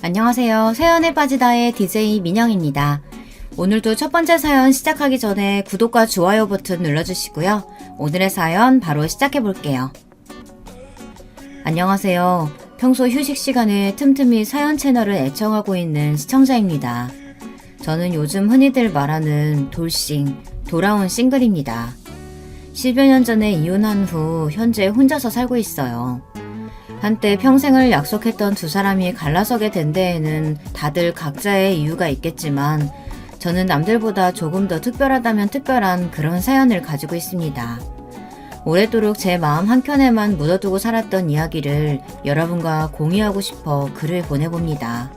안녕하세요. 사연에 빠지다의 DJ 민영입니다. 오늘도 첫 번째 사연 시작하기 전에 구독과 좋아요 버튼 눌러주시고요. 오늘의 사연 바로 시작해 볼게요. 안녕하세요. 평소 휴식 시간에 틈틈이 사연 채널을 애청하고 있는 시청자입니다. 저는 요즘 흔히들 말하는 돌싱, 돌아온 싱글입니다. 10여 년 전에 이혼한 후 현재 혼자서 살고 있어요. 한때 평생을 약속했던 두 사람이 갈라서게 된 데에는 다들 각자의 이유가 있겠지만 저는 남들보다 조금 더 특별하다면 특별한 그런 사연을 가지고 있습니다. 오래도록 제 마음 한켠에만 묻어두고 살았던 이야기를 여러분과 공유하고 싶어 글을 보내봅니다.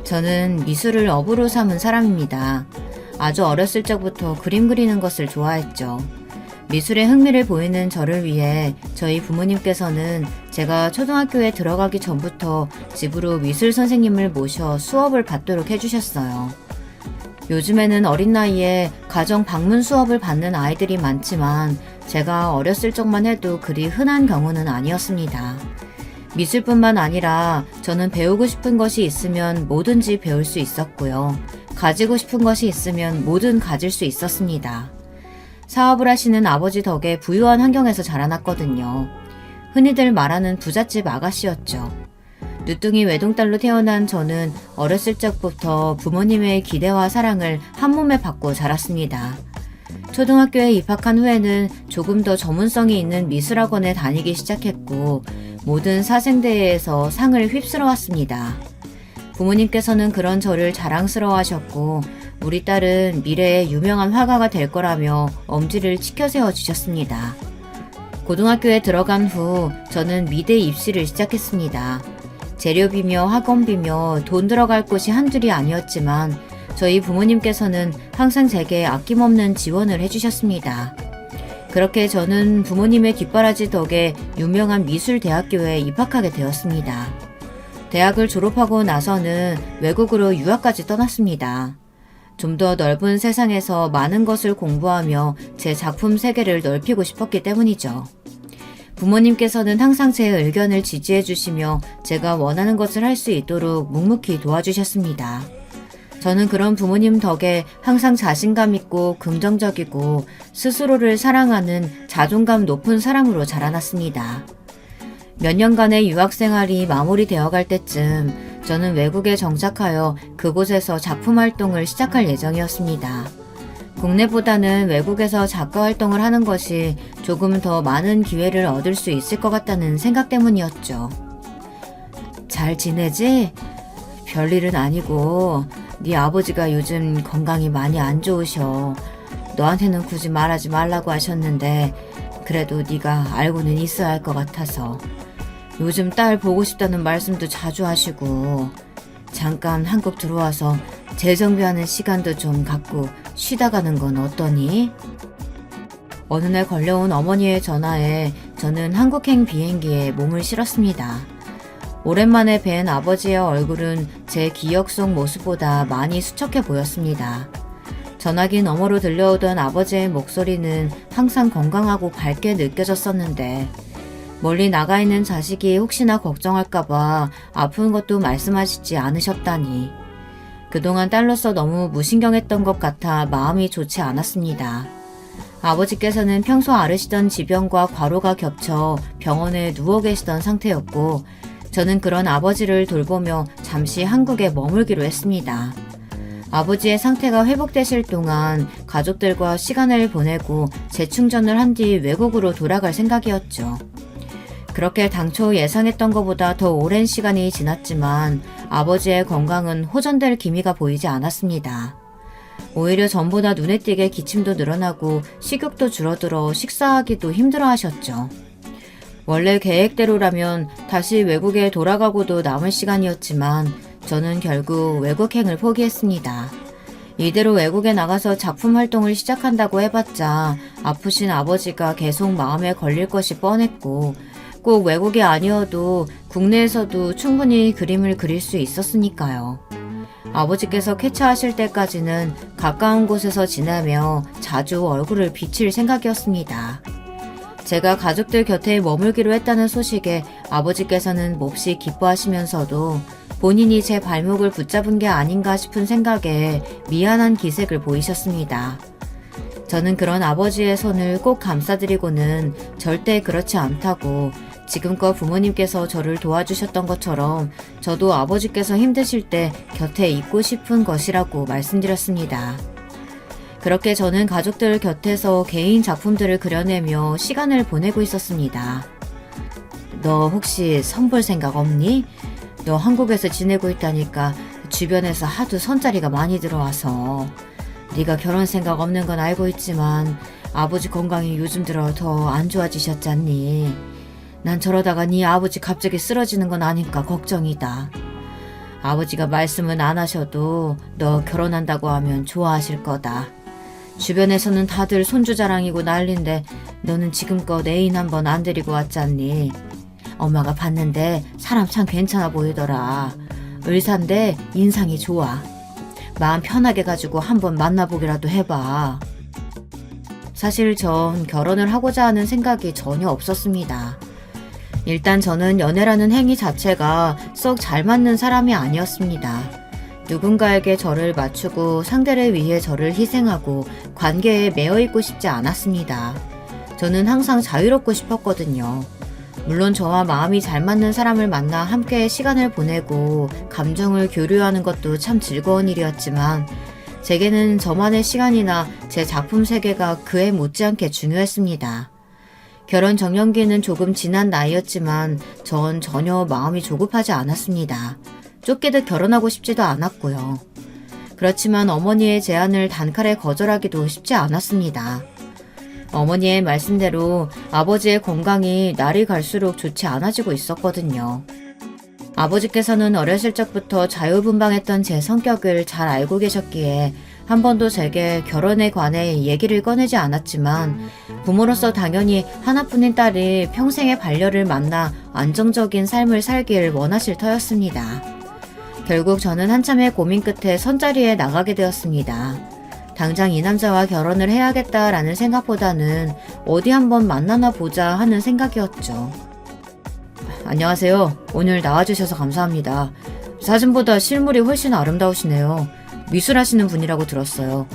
저는 미술을 업으로 삼은 사람입니다. 아주 어렸을 적부터 그림 그리는 것을 좋아했죠. 미술에 흥미를 보이는 저를 위해 저희 부모님께서는 제가 초등학교에 들어가기 전부터 집으로 미술 선생님을 모셔 수업을 받도록 해주셨어요. 요즘에는 어린 나이에 가정 방문 수업을 받는 아이들이 많지만 제가 어렸을 적만 해도 그리 흔한 경우는 아니었습니다. 미술뿐만 아니라 저는 배우고 싶은 것이 있으면 뭐든지 배울 수 있었고요. 가지고 싶은 것이 있으면 뭐든 가질 수 있었습니다. 사업을 하시는 아버지 덕에 부유한 환경에서 자라났거든요. 흔히들 말하는 부잣집 아가씨였죠. 늦둥이 외동딸로 태어난 저는 어렸을 적부터 부모님의 기대와 사랑을 한몸에 받고 자랐습니다. 초등학교에 입학한 후에는 조금 더 전문성이 있는 미술학원에 다니기 시작했고 모든 사생대회에서 상을 휩쓸어 왔습니다. 부모님께서는 그런 저를 자랑스러워하셨고 우리 딸은 미래에 유명한 화가가 될 거라며 엄지를 치켜세워 주셨습니다. 고등학교에 들어간 후 저는 미대 입시를 시작했습니다. 재료비며 학원비며 돈 들어갈 곳이 한둘이 아니었지만 저희 부모님께서는 항상 제게 아낌없는 지원을 해주셨습니다. 그렇게 저는 부모님의 뒷바라지 덕에 유명한 미술대학교에 입학하게 되었습니다. 대학을 졸업하고 나서는 외국으로 유학까지 떠났습니다. 좀 더 넓은 세상에서 많은 것을 공부하며 제 작품 세계를 넓히고 싶었기 때문이죠. 부모님께서는 항상 제 의견을 지지해 주시며 제가 원하는 것을 할 수 있도록 묵묵히 도와주셨습니다. 저는 그런 부모님 덕에 항상 자신감 있고 긍정적이고 스스로를 사랑하는 자존감 높은 사람으로 자라났습니다. 몇 년간의 유학 생활이 마무리되어 갈 때쯤 저는 외국에 정착하여 그곳에서 작품 활동을 시작할 예정이었습니다. 국내보다는 외국에서 작가 활동을 하는 것이 조금 더 많은 기회를 얻을 수 있을 것 같다는 생각 때문이었죠. 잘 지내지? 별일은 아니고 네 아버지가 요즘 건강이 많이 안 좋으셔. 너한테는 굳이 말하지 말라고 하셨는데 그래도 네가 알고는 있어야 할 것 같아서. 요즘 딸 보고 싶다는 말씀도 자주 하시고 잠깐 한국 들어와서 재정비하는 시간도 좀 갖고 쉬다 가는 건 어떠니? 어느 날 걸려온 어머니의 전화에 저는 한국행 비행기에 몸을 실었습니다. 오랜만에 뵌 아버지의 얼굴은 제 기억 속 모습보다 많이 수척해 보였습니다. 전화기 너머로 들려오던 아버지의 목소리는 항상 건강하고 밝게 느껴졌었는데 멀리 나가 있는 자식이 혹시나 걱정할까봐 아픈 것도 말씀하시지 않으셨다니. 그동안 딸로서 너무 무신경했던 것 같아 마음이 좋지 않았습니다. 아버지께서는 평소 앓으시던 지병과 과로가 겹쳐 병원에 누워 계시던 상태였고 저는 그런 아버지를 돌보며 잠시 한국에 머물기로 했습니다. 아버지의 상태가 회복되실 동안 가족들과 시간을 보내고 재충전을 한 뒤 외국으로 돌아갈 생각이었죠. 그렇게 당초 예상했던 것보다 더 오랜 시간이 지났지만 아버지의 건강은 호전될 기미가 보이지 않았습니다. 오히려 전보다 눈에 띄게 기침도 늘어나고 식욕도 줄어들어 식사하기도 힘들어 하셨죠. 원래 계획대로라면 다시 외국에 돌아가고도 남을 시간이었지만 저는 결국 외국행을 포기했습니다. 이대로 외국에 나가서 작품 활동을 시작한다고 해봤자 아프신 아버지가 계속 마음에 걸릴 것이 뻔했고 꼭 외국이 아니어도 국내에서도 충분히 그림을 그릴 수 있었으니까요. 아버지께서 쾌차하실 때까지는 가까운 곳에서 지내며 자주 얼굴을 비칠 생각이었습니다. 제가 가족들 곁에 머물기로 했다는 소식에 아버지께서는 몹시 기뻐하시면서도 본인이 제 발목을 붙잡은 게 아닌가 싶은 생각에 미안한 기색을 보이셨습니다. 저는 그런 아버지의 손을 꼭 감싸드리고는 절대 그렇지 않다고, 지금껏 부모님께서 저를 도와주셨던 것처럼 저도 아버지께서 힘드실 때 곁에 있고 싶은 것이라고 말씀드렸습니다. 그렇게 저는 가족들 곁에서 개인 작품들을 그려내며 시간을 보내고 있었습니다. 너 혹시 선 볼 생각 없니? 너 한국에서 지내고 있다니까 주변에서 하도 선자리가 많이 들어와서. 네가 결혼 생각 없는 건 알고 있지만 아버지 건강이 요즘 들어 더 안 좋아지셨잖니. 난 저러다가 네 아버지 갑자기 쓰러지는 건 아닐까 걱정이다. 아버지가 말씀은 안 하셔도 너 결혼한다고 하면 좋아하실 거다. 주변에서는 다들 손주 자랑이고 난린데 너는 지금껏 애인 한 번 안 데리고 왔잖니. 엄마가 봤는데 사람 참 괜찮아 보이더라. 의사인데 인상이 좋아. 마음 편하게 가지고 한번 만나보기라도 해봐. 사실 전 결혼을 하고자 하는 생각이 전혀 없었습니다. 일단 저는 연애라는 행위 자체가 썩 잘 맞는 사람이 아니었습니다. 누군가에게 저를 맞추고 상대를 위해 저를 희생하고 관계에 매여 있고 싶지 않았습니다. 저는 항상 자유롭고 싶었거든요. 물론 저와 마음이 잘 맞는 사람을 만나 함께 시간을 보내고 감정을 교류하는 것도 참 즐거운 일이었지만 제게는 저만의 시간이나 제 작품 세계가 그에 못지않게 중요했습니다. 결혼 정년기는 조금 지난 나이였지만 전 전혀 마음이 조급하지 않았습니다. 쫓기듯 결혼하고 싶지도 않았고요. 그렇지만 어머니의 제안을 단칼에 거절하기도 쉽지 않았습니다. 어머니의 말씀대로 아버지의 건강이 날이 갈수록 좋지 않아지고 있었거든요. 아버지께서는 어렸을 적부터 자유분방했던 제 성격을 잘 알고 계셨기에 한 번도 제게 결혼에 관해 얘기를 꺼내지 않았지만 부모로서 당연히 하나뿐인 딸이 평생의 반려를 만나 안정적인 삶을 살길 원하실 터였습니다. 결국 저는 한참의 고민 끝에 선자리에 나가게 되었습니다. 당장 이 남자와 결혼을 해야겠다라는 생각보다는 어디 한번 만나나 보자 하는 생각이었죠. 안녕하세요. 오늘 나와주셔서 감사합니다. 사진보다 실물이 훨씬 아름다우시네요. 미술하시는 분이라고 들었어요.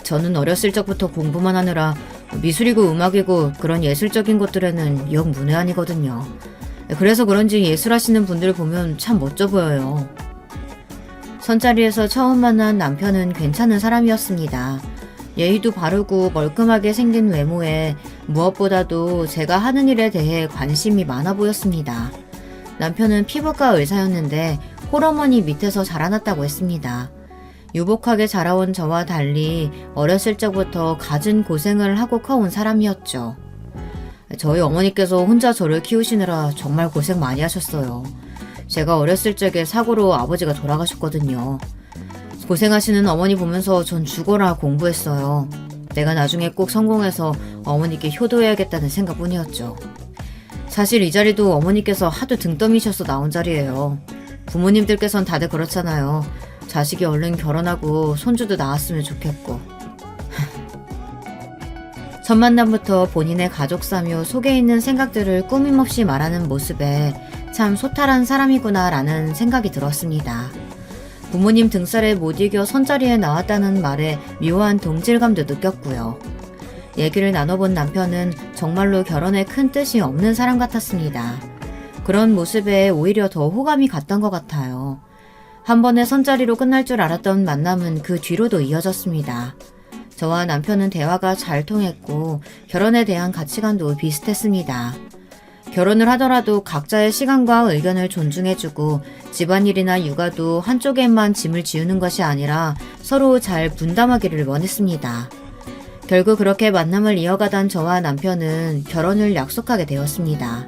저는 어렸을 적부터 공부만 하느라 미술이고 음악이고 그런 예술적인 것들에는 영 문외한이거든요. 그래서 그런지 예술하시는 분들 보면 참 멋져 보여요. 선자리에서 처음 만난 남편은 괜찮은 사람이었습니다. 예의도 바르고 멀끔하게 생긴 외모에 무엇보다도 제가 하는 일에 대해 관심이 많아 보였습니다. 남편은 피부과 의사였는데 홀어머니 밑에서 자라났다고 했습니다. 유복하게 자라온 저와 달리 어렸을 적부터 갖은 고생을 하고 커온 사람이었죠. 저희 어머니께서 혼자 저를 키우시느라 정말 고생 많이 하셨어요. 제가 어렸을 적에 사고로 아버지가 돌아가셨거든요. 고생하시는 어머니 보면서 전 죽어라 공부했어요. 내가 나중에 꼭 성공해서 어머니께 효도해야겠다는 생각뿐이었죠. 사실 이 자리도 어머니께서 하도 등 떠미셔서 나온 자리예요. 부모님들께선 다들 그렇잖아요. 자식이 얼른 결혼하고 손주도 낳았으면 좋겠고. 첫 만남부터 본인의 가족사며 속에 있는 생각들을 꾸밈없이 말하는 모습에 참 소탈한 사람이구나 라는 생각이 들었습니다. 부모님 등살에 못 이겨 선자리에 나왔다는 말에 묘한 동질감도 느꼈고요. 얘기를 나눠본 남편은 정말로 결혼에 큰 뜻이 없는 사람 같았습니다. 그런 모습에 오히려 더 호감이 갔던 것 같아요. 한 번의 선자리로 끝날 줄 알았던 만남은 그 뒤로도 이어졌습니다. 저와 남편은 대화가 잘 통했고 결혼에 대한 가치관도 비슷했습니다. 결혼을 하더라도 각자의 시간과 의견을 존중해주고 집안일이나 육아도 한쪽에만 짐을 지우는 것이 아니라 서로 잘 분담하기를 원했습니다. 결국 그렇게 만남을 이어가던 저와 남편은 결혼을 약속하게 되었습니다.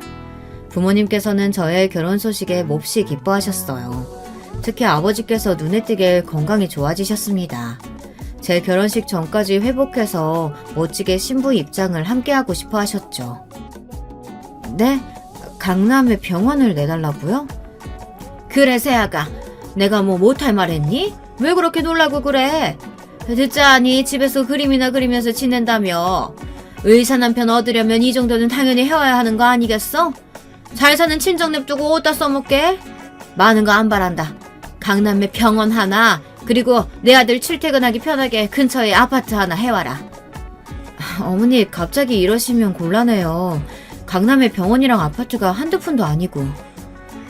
부모님께서는 저의 결혼 소식에 몹시 기뻐하셨어요. 특히 아버지께서 눈에 띄게 건강이 좋아지셨습니다. 제 결혼식 전까지 회복해서 멋지게 신부 입장을 함께하고 싶어 하셨죠. 네? 강남에 병원을 내달라고요? 그래 세아가 내가 뭐 못할 말 했니? 왜 그렇게 놀라고 그래? 듣자하니 집에서 그림이나 그리면서 지낸다며. 의사 남편 얻으려면 이 정도는 당연히 해와야 하는 거 아니겠어? 잘 사는 친정 냅두고 어디다 써먹게? 많은 거 안 바란다. 강남에 병원 하나, 그리고 내 아들 출퇴근하기 편하게 근처에 아파트 하나 해와라. 어머니 갑자기 이러시면 곤란해요. 강남에 병원이랑 아파트가 한두 푼도 아니고.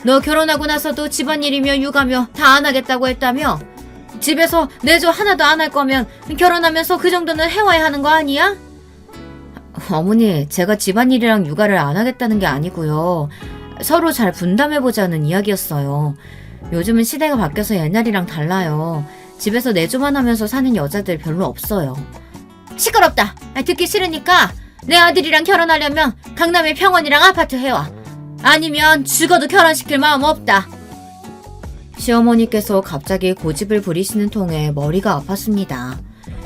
너 결혼하고 나서도 집안일이며 육아며 다 안 하겠다고 했다며? 집에서 내조 하나도 안 할 거면 결혼하면서 그 정도는 해와야 하는 거 아니야? 어머니, 제가 집안일이랑 육아를 안 하겠다는 게 아니고요. 서로 잘 분담해보자는 이야기였어요. 요즘은 시대가 바뀌어서 옛날이랑 달라요. 집에서 내조만 하면서 사는 여자들 별로 없어요. 시끄럽다. 듣기 싫으니까 내 아들이랑 결혼하려면 강남에 병원이랑 아파트 해와. 아니면 죽어도 결혼시킬 마음 없다. 시어머니께서 갑자기 고집을 부리시는 통에 머리가 아팠습니다.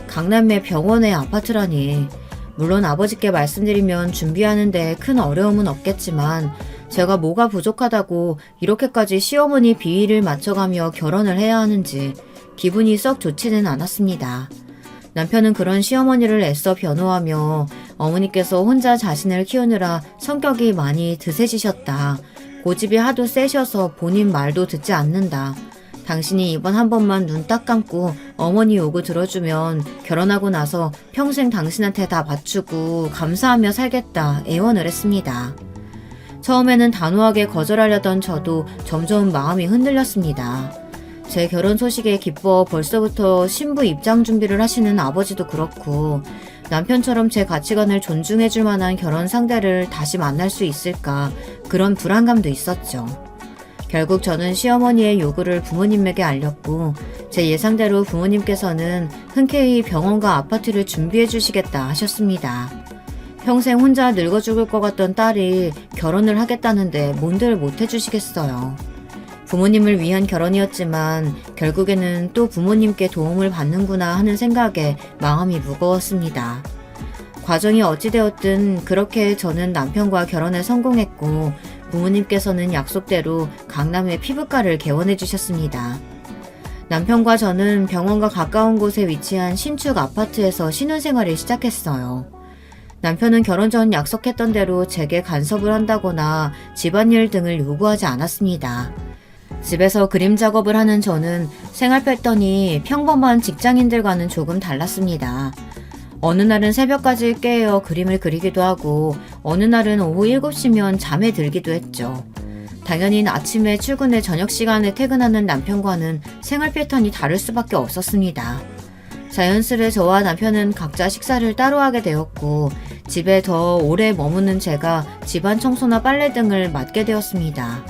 강남의 병원에 아파트라니. 물론 아버지께 말씀드리면 준비하는데 큰 어려움은 없겠지만 제가 뭐가 부족하다고 이렇게까지 시어머니 비위를 맞춰가며 결혼을 해야 하는지 기분이 썩 좋지는 않았습니다. 남편은 그런 시어머니를 애써 변호하며 어머니께서 혼자 자신을 키우느라 성격이 많이 드세지셨다. 고집이 하도 세셔서 본인 말도 듣지 않는다. 당신이 이번 한 번만 눈 딱 감고 어머니 요구 들어주면 결혼하고 나서 평생 당신한테 다 바치고 감사하며 살겠다 애원을 했습니다. 처음에는 단호하게 거절하려던 저도 점점 마음이 흔들렸습니다. 제 결혼 소식에 기뻐 벌써부터 신부 입장 준비를 하시는 아버지도 그렇고 남편처럼 제 가치관을 존중해줄 만한 결혼 상대를 다시 만날 수 있을까 그런 불안감도 있었죠. 결국 저는 시어머니의 요구를 부모님에게 알렸고 제 예상대로 부모님께서는 흔쾌히 병원과 아파트를 준비해 주시겠다 하셨습니다. 평생 혼자 늙어 죽을 것 같던 딸이 결혼을 하겠다는데 뭔들 못 해주시겠어요. 부모님을 위한 결혼이었지만 결국에는 또 부모님께 도움을 받는구나 하는 생각에 마음이 무거웠습니다. 과정이 어찌되었든 그렇게 저는 남편과 결혼에 성공했고 부모님께서는 약속대로 강남의 피부과를 개원해 주셨습니다. 남편과 저는 병원과 가까운 곳에 위치한 신축 아파트에서 신혼생활을 시작했어요. 남편은 결혼 전 약속했던 대로 제게 간섭을 한다거나 집안일 등을 요구하지 않았습니다. 집에서 그림 작업을 하는 저는 생활 패턴이 평범한 직장인들과는 조금 달랐습니다. 어느 날은 새벽까지 깨어 그림을 그리기도 하고 어느 날은 오후 7시면 잠에 들기도 했죠. 당연히 아침에 출근해 저녁 시간에 퇴근하는 남편과는 생활 패턴이 다를 수밖에 없었습니다. 자연스레 저와 남편은 각자 식사를 따로 하게 되었고 집에 더 오래 머무는 제가 집안 청소나 빨래 등을 맡게 되었습니다.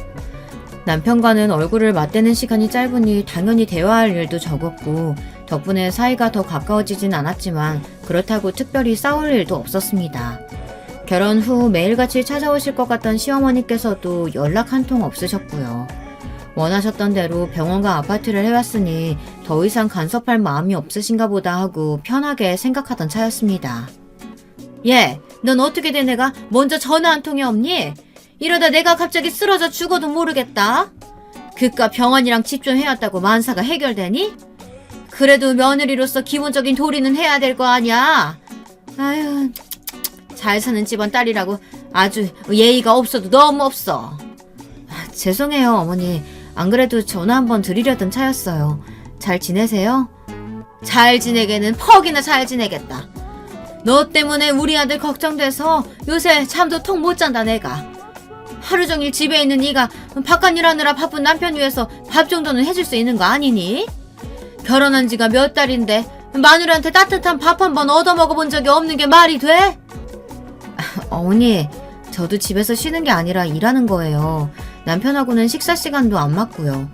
남편과는 얼굴을 맞대는 시간이 짧으니 당연히 대화할 일도 적었고 덕분에 사이가 더 가까워지진 않았지만 그렇다고 특별히 싸울 일도 없었습니다. 결혼 후 매일같이 찾아오실 것 같던 시어머니께서도 연락 한 통 없으셨고요. 원하셨던 대로 병원과 아파트를 해왔으니 더 이상 간섭할 마음이 없으신가 보다 하고 편하게 생각하던 차였습니다. 얘, 넌 어떻게 된 애가 먼저 전화 한 통이 없니? 이러다 내가 갑자기 쓰러져 죽어도 모르겠다. 그깟 병원이랑 집 좀 해왔다고 만사가 해결되니? 그래도 며느리로서 기본적인 도리는 해야 될 거 아니야. 아유, 잘 사는 집안 딸이라고 아주 예의가 없어도 너무 없어. 죄송해요, 어머니. 안 그래도 전화 한번 드리려던 차였어요. 잘 지내세요? 잘 지내게는 퍽이나 잘 지내겠다. 너 때문에 우리 아들 걱정돼서 요새 잠도 통 못 잔다 내가. 하루 종일 집에 있는 네가 바깥 일하느라 바쁜 남편 위해서 밥 정도는 해줄 수 있는 거 아니니? 결혼한 지가 몇 달인데 마누라한테 따뜻한 밥 한 번 얻어먹어본 적이 없는 게 말이 돼? 어머니, 저도 집에서 쉬는 게 아니라 일하는 거예요. 남편하고는 식사 시간도 안 맞고요.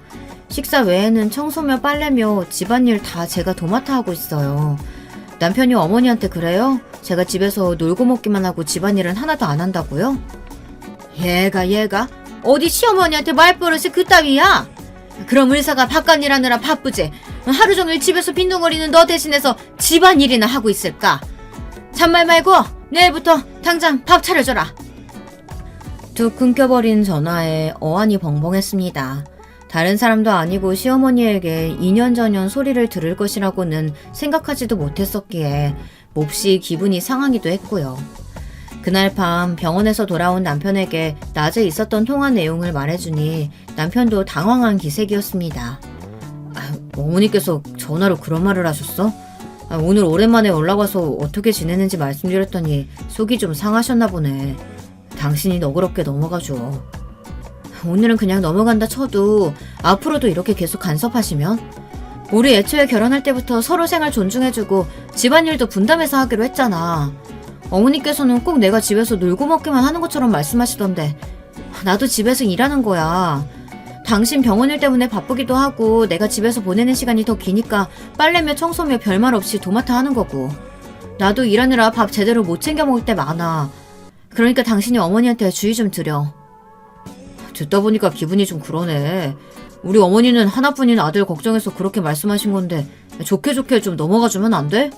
식사 외에는 청소며 빨래며 집안일 다 제가 도맡아 하고 있어요. 남편이 어머니한테 그래요? 제가 집에서 놀고 먹기만 하고 집안일은 하나도 안 한다고요? 얘가 어디 시어머니한테 말버릇이 그따위야? 그럼 의사가 바깥 일하느라 바쁘지 하루 종일 집에서 빈둥거리는 너 대신해서 집안일이나 하고 있을까? 잔말 말고 내일부터 당장 밥 차려줘라. 툭 끊겨버린 전화에 어안이 벙벙했습니다. 다른 사람도 아니고 시어머니에게 2년 전년 소리를 들을 것이라고는 생각하지도 못했었기에 몹시 기분이 상하기도 했고요. 그날 밤 병원에서 돌아온 남편에게 낮에 있었던 통화 내용을 말해주니 남편도 당황한 기색이었습니다. 어머니께서 전화로 그런 말을 하셨어? 오늘 오랜만에 연락 와서 어떻게 지내는지 말씀드렸더니 속이 좀 상하셨나 보네. 당신이 너그럽게 넘어가줘. 오늘은 그냥 넘어간다 쳐도 앞으로도 이렇게 계속 간섭하시면? 우리 애초에 결혼할 때부터 서로 생활 존중해주고 집안일도 분담해서 하기로 했잖아. 어머니께서는 꼭 내가 집에서 놀고 먹기만 하는 것처럼 말씀하시던데 나도 집에서 일하는 거야. 당신 병원일 때문에 바쁘기도 하고 내가 집에서 보내는 시간이 더 기니까 빨래며 청소며 별말 없이 도맡아 하는 거고 나도 일하느라 밥 제대로 못 챙겨 먹을 때 많아. 그러니까 당신이 어머니한테 주의 좀 드려. 듣다 보니까 기분이 좀 그러네. 우리 어머니는 하나뿐인 아들 걱정해서 그렇게 말씀하신 건데 좋게 좀 넘어가주면 안 돼?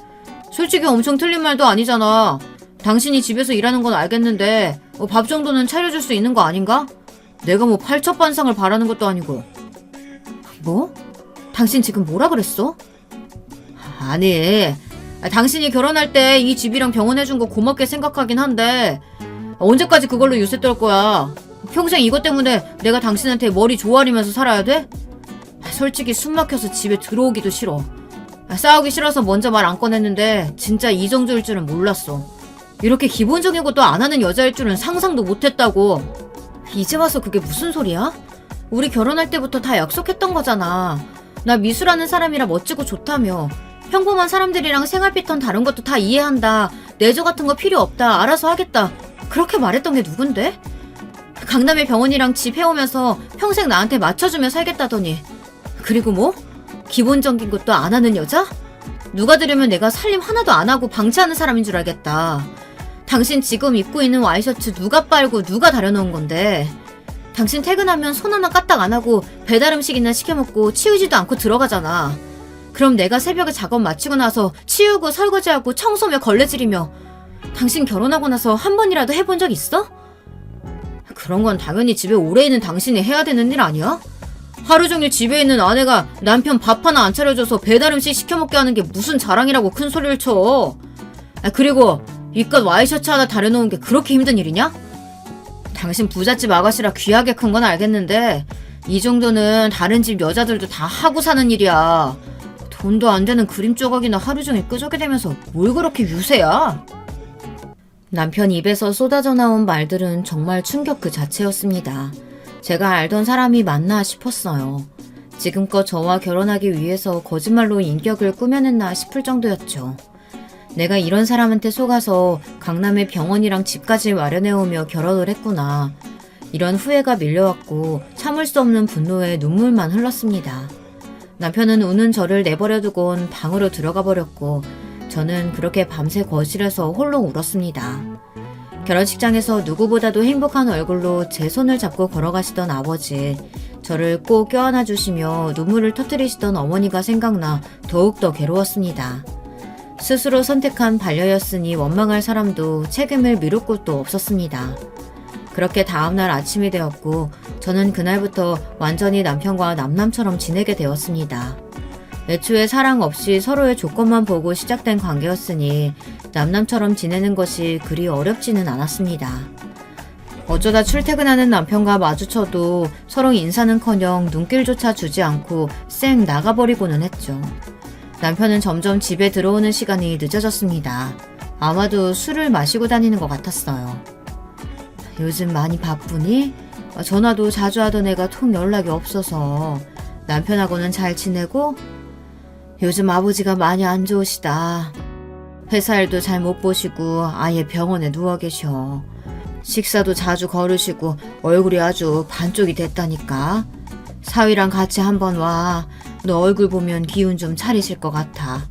솔직히 엄청 틀린 말도 아니잖아. 당신이 집에서 일하는 건 알겠는데 밥 정도는 차려줄 수 있는 거 아닌가? 내가 뭐 팔첩반상을 바라는 것도 아니고. 뭐? 당신 지금 뭐라 그랬어? 아니, 당신이 결혼할 때 이 집이랑 병원 해준 거 고맙게 생각하긴 한데 언제까지 그걸로 유세 떨 거야? 평생 이것 때문에 내가 당신한테 머리 조아리면서 살아야 돼? 솔직히 숨 막혀서 집에 들어오기도 싫어. 싸우기 싫어서 먼저 말 안 꺼냈는데 진짜 이 정도일 줄은 몰랐어. 이렇게 기본적인 것도 안 하는 여자일 줄은 상상도 못했다고. 이제 와서 그게 무슨 소리야? 우리 결혼할 때부터 다 약속했던 거잖아. 나 미수라는 사람이라 멋지고 좋다며. 평범한 사람들이랑 생활 패턴 다른 것도 다 이해한다. 내조 같은 거 필요 없다. 알아서 하겠다. 그렇게 말했던 게 누군데? 강남의 병원이랑 집 해오면서 평생 나한테 맞춰주며 살겠다더니 그리고 뭐? 기본적인 것도 안 하는 여자? 누가 들으면 내가 살림 하나도 안 하고 방치하는 사람인 줄 알겠다. 당신 지금 입고 있는 와이셔츠 누가 빨고 누가 다려놓은 건데 당신 퇴근하면 손 하나 까딱 안 하고 배달 음식이나 시켜먹고 치우지도 않고 들어가잖아. 그럼 내가 새벽에 작업 마치고 나서 치우고 설거지하고 청소며 걸레질이며 당신 결혼하고 나서 한 번이라도 해본 적 있어? 그런 건 당연히 집에 오래 있는 당신이 해야 되는 일 아니야? 하루 종일 집에 있는 아내가 남편 밥 하나 안 차려줘서 배달 음식 시켜먹게 하는 게 무슨 자랑이라고 큰 소리를 쳐. 그리고 이깟 와이셔츠 하나 다려놓은 게 그렇게 힘든 일이냐? 당신 부잣집 아가씨라 귀하게 큰 건 알겠는데 이 정도는 다른 집 여자들도 다 하고 사는 일이야. 돈도 안 되는 그림 조각이나 하루 종일 끄적게 대면서 뭘 그렇게 유세야? 남편 입에서 쏟아져 나온 말들은 정말 충격 그 자체였습니다. 제가 알던 사람이 맞나 싶었어요. 지금껏 저와 결혼하기 위해서 거짓말로 인격을 꾸며냈나 싶을 정도였죠. 내가 이런 사람한테 속아서 강남의 병원이랑 집까지 마련해오며 결혼을 했구나. 이런 후회가 밀려왔고 참을 수 없는 분노에 눈물만 흘렀습니다. 남편은 우는 저를 내버려두곤 방으로 들어가 버렸고 저는 그렇게 밤새 거실에서 홀로 울었습니다. 결혼식장에서 누구보다도 행복한 얼굴로 제 손을 잡고 걸어가시던 아버지, 저를 꼭 껴안아 주시며 눈물을 터뜨리시던 어머니가 생각나 더욱더 괴로웠습니다. 스스로 선택한 반려였으니 원망할 사람도 책임을 미룰 곳도 없었습니다. 그렇게 다음날 아침이 되었고 저는 그날부터 완전히 남편과 남남처럼 지내게 되었습니다. 애초에 사랑 없이 서로의 조건만 보고 시작된 관계였으니 남남처럼 지내는 것이 그리 어렵지는 않았습니다. 어쩌다 출퇴근하는 남편과 마주쳐도 서로 인사는커녕 눈길조차 주지 않고 쌩 나가버리고는 했죠. 남편은 점점 집에 들어오는 시간이 늦어졌습니다. 아마도 술을 마시고 다니는 것 같았어요. 요즘 많이 바쁘니? 전화도 자주 하던 애가 통 연락이 없어서. 남편하고는 잘 지내고? 요즘 아버지가 많이 안 좋으시다. 회사 일도 잘 못 보시고 아예 병원에 누워 계셔. 식사도 자주 거르시고 얼굴이 아주 반쪽이 됐다니까. 사위랑 같이 한번 와. 너 얼굴 보면 기운 좀 차리실 것 같아.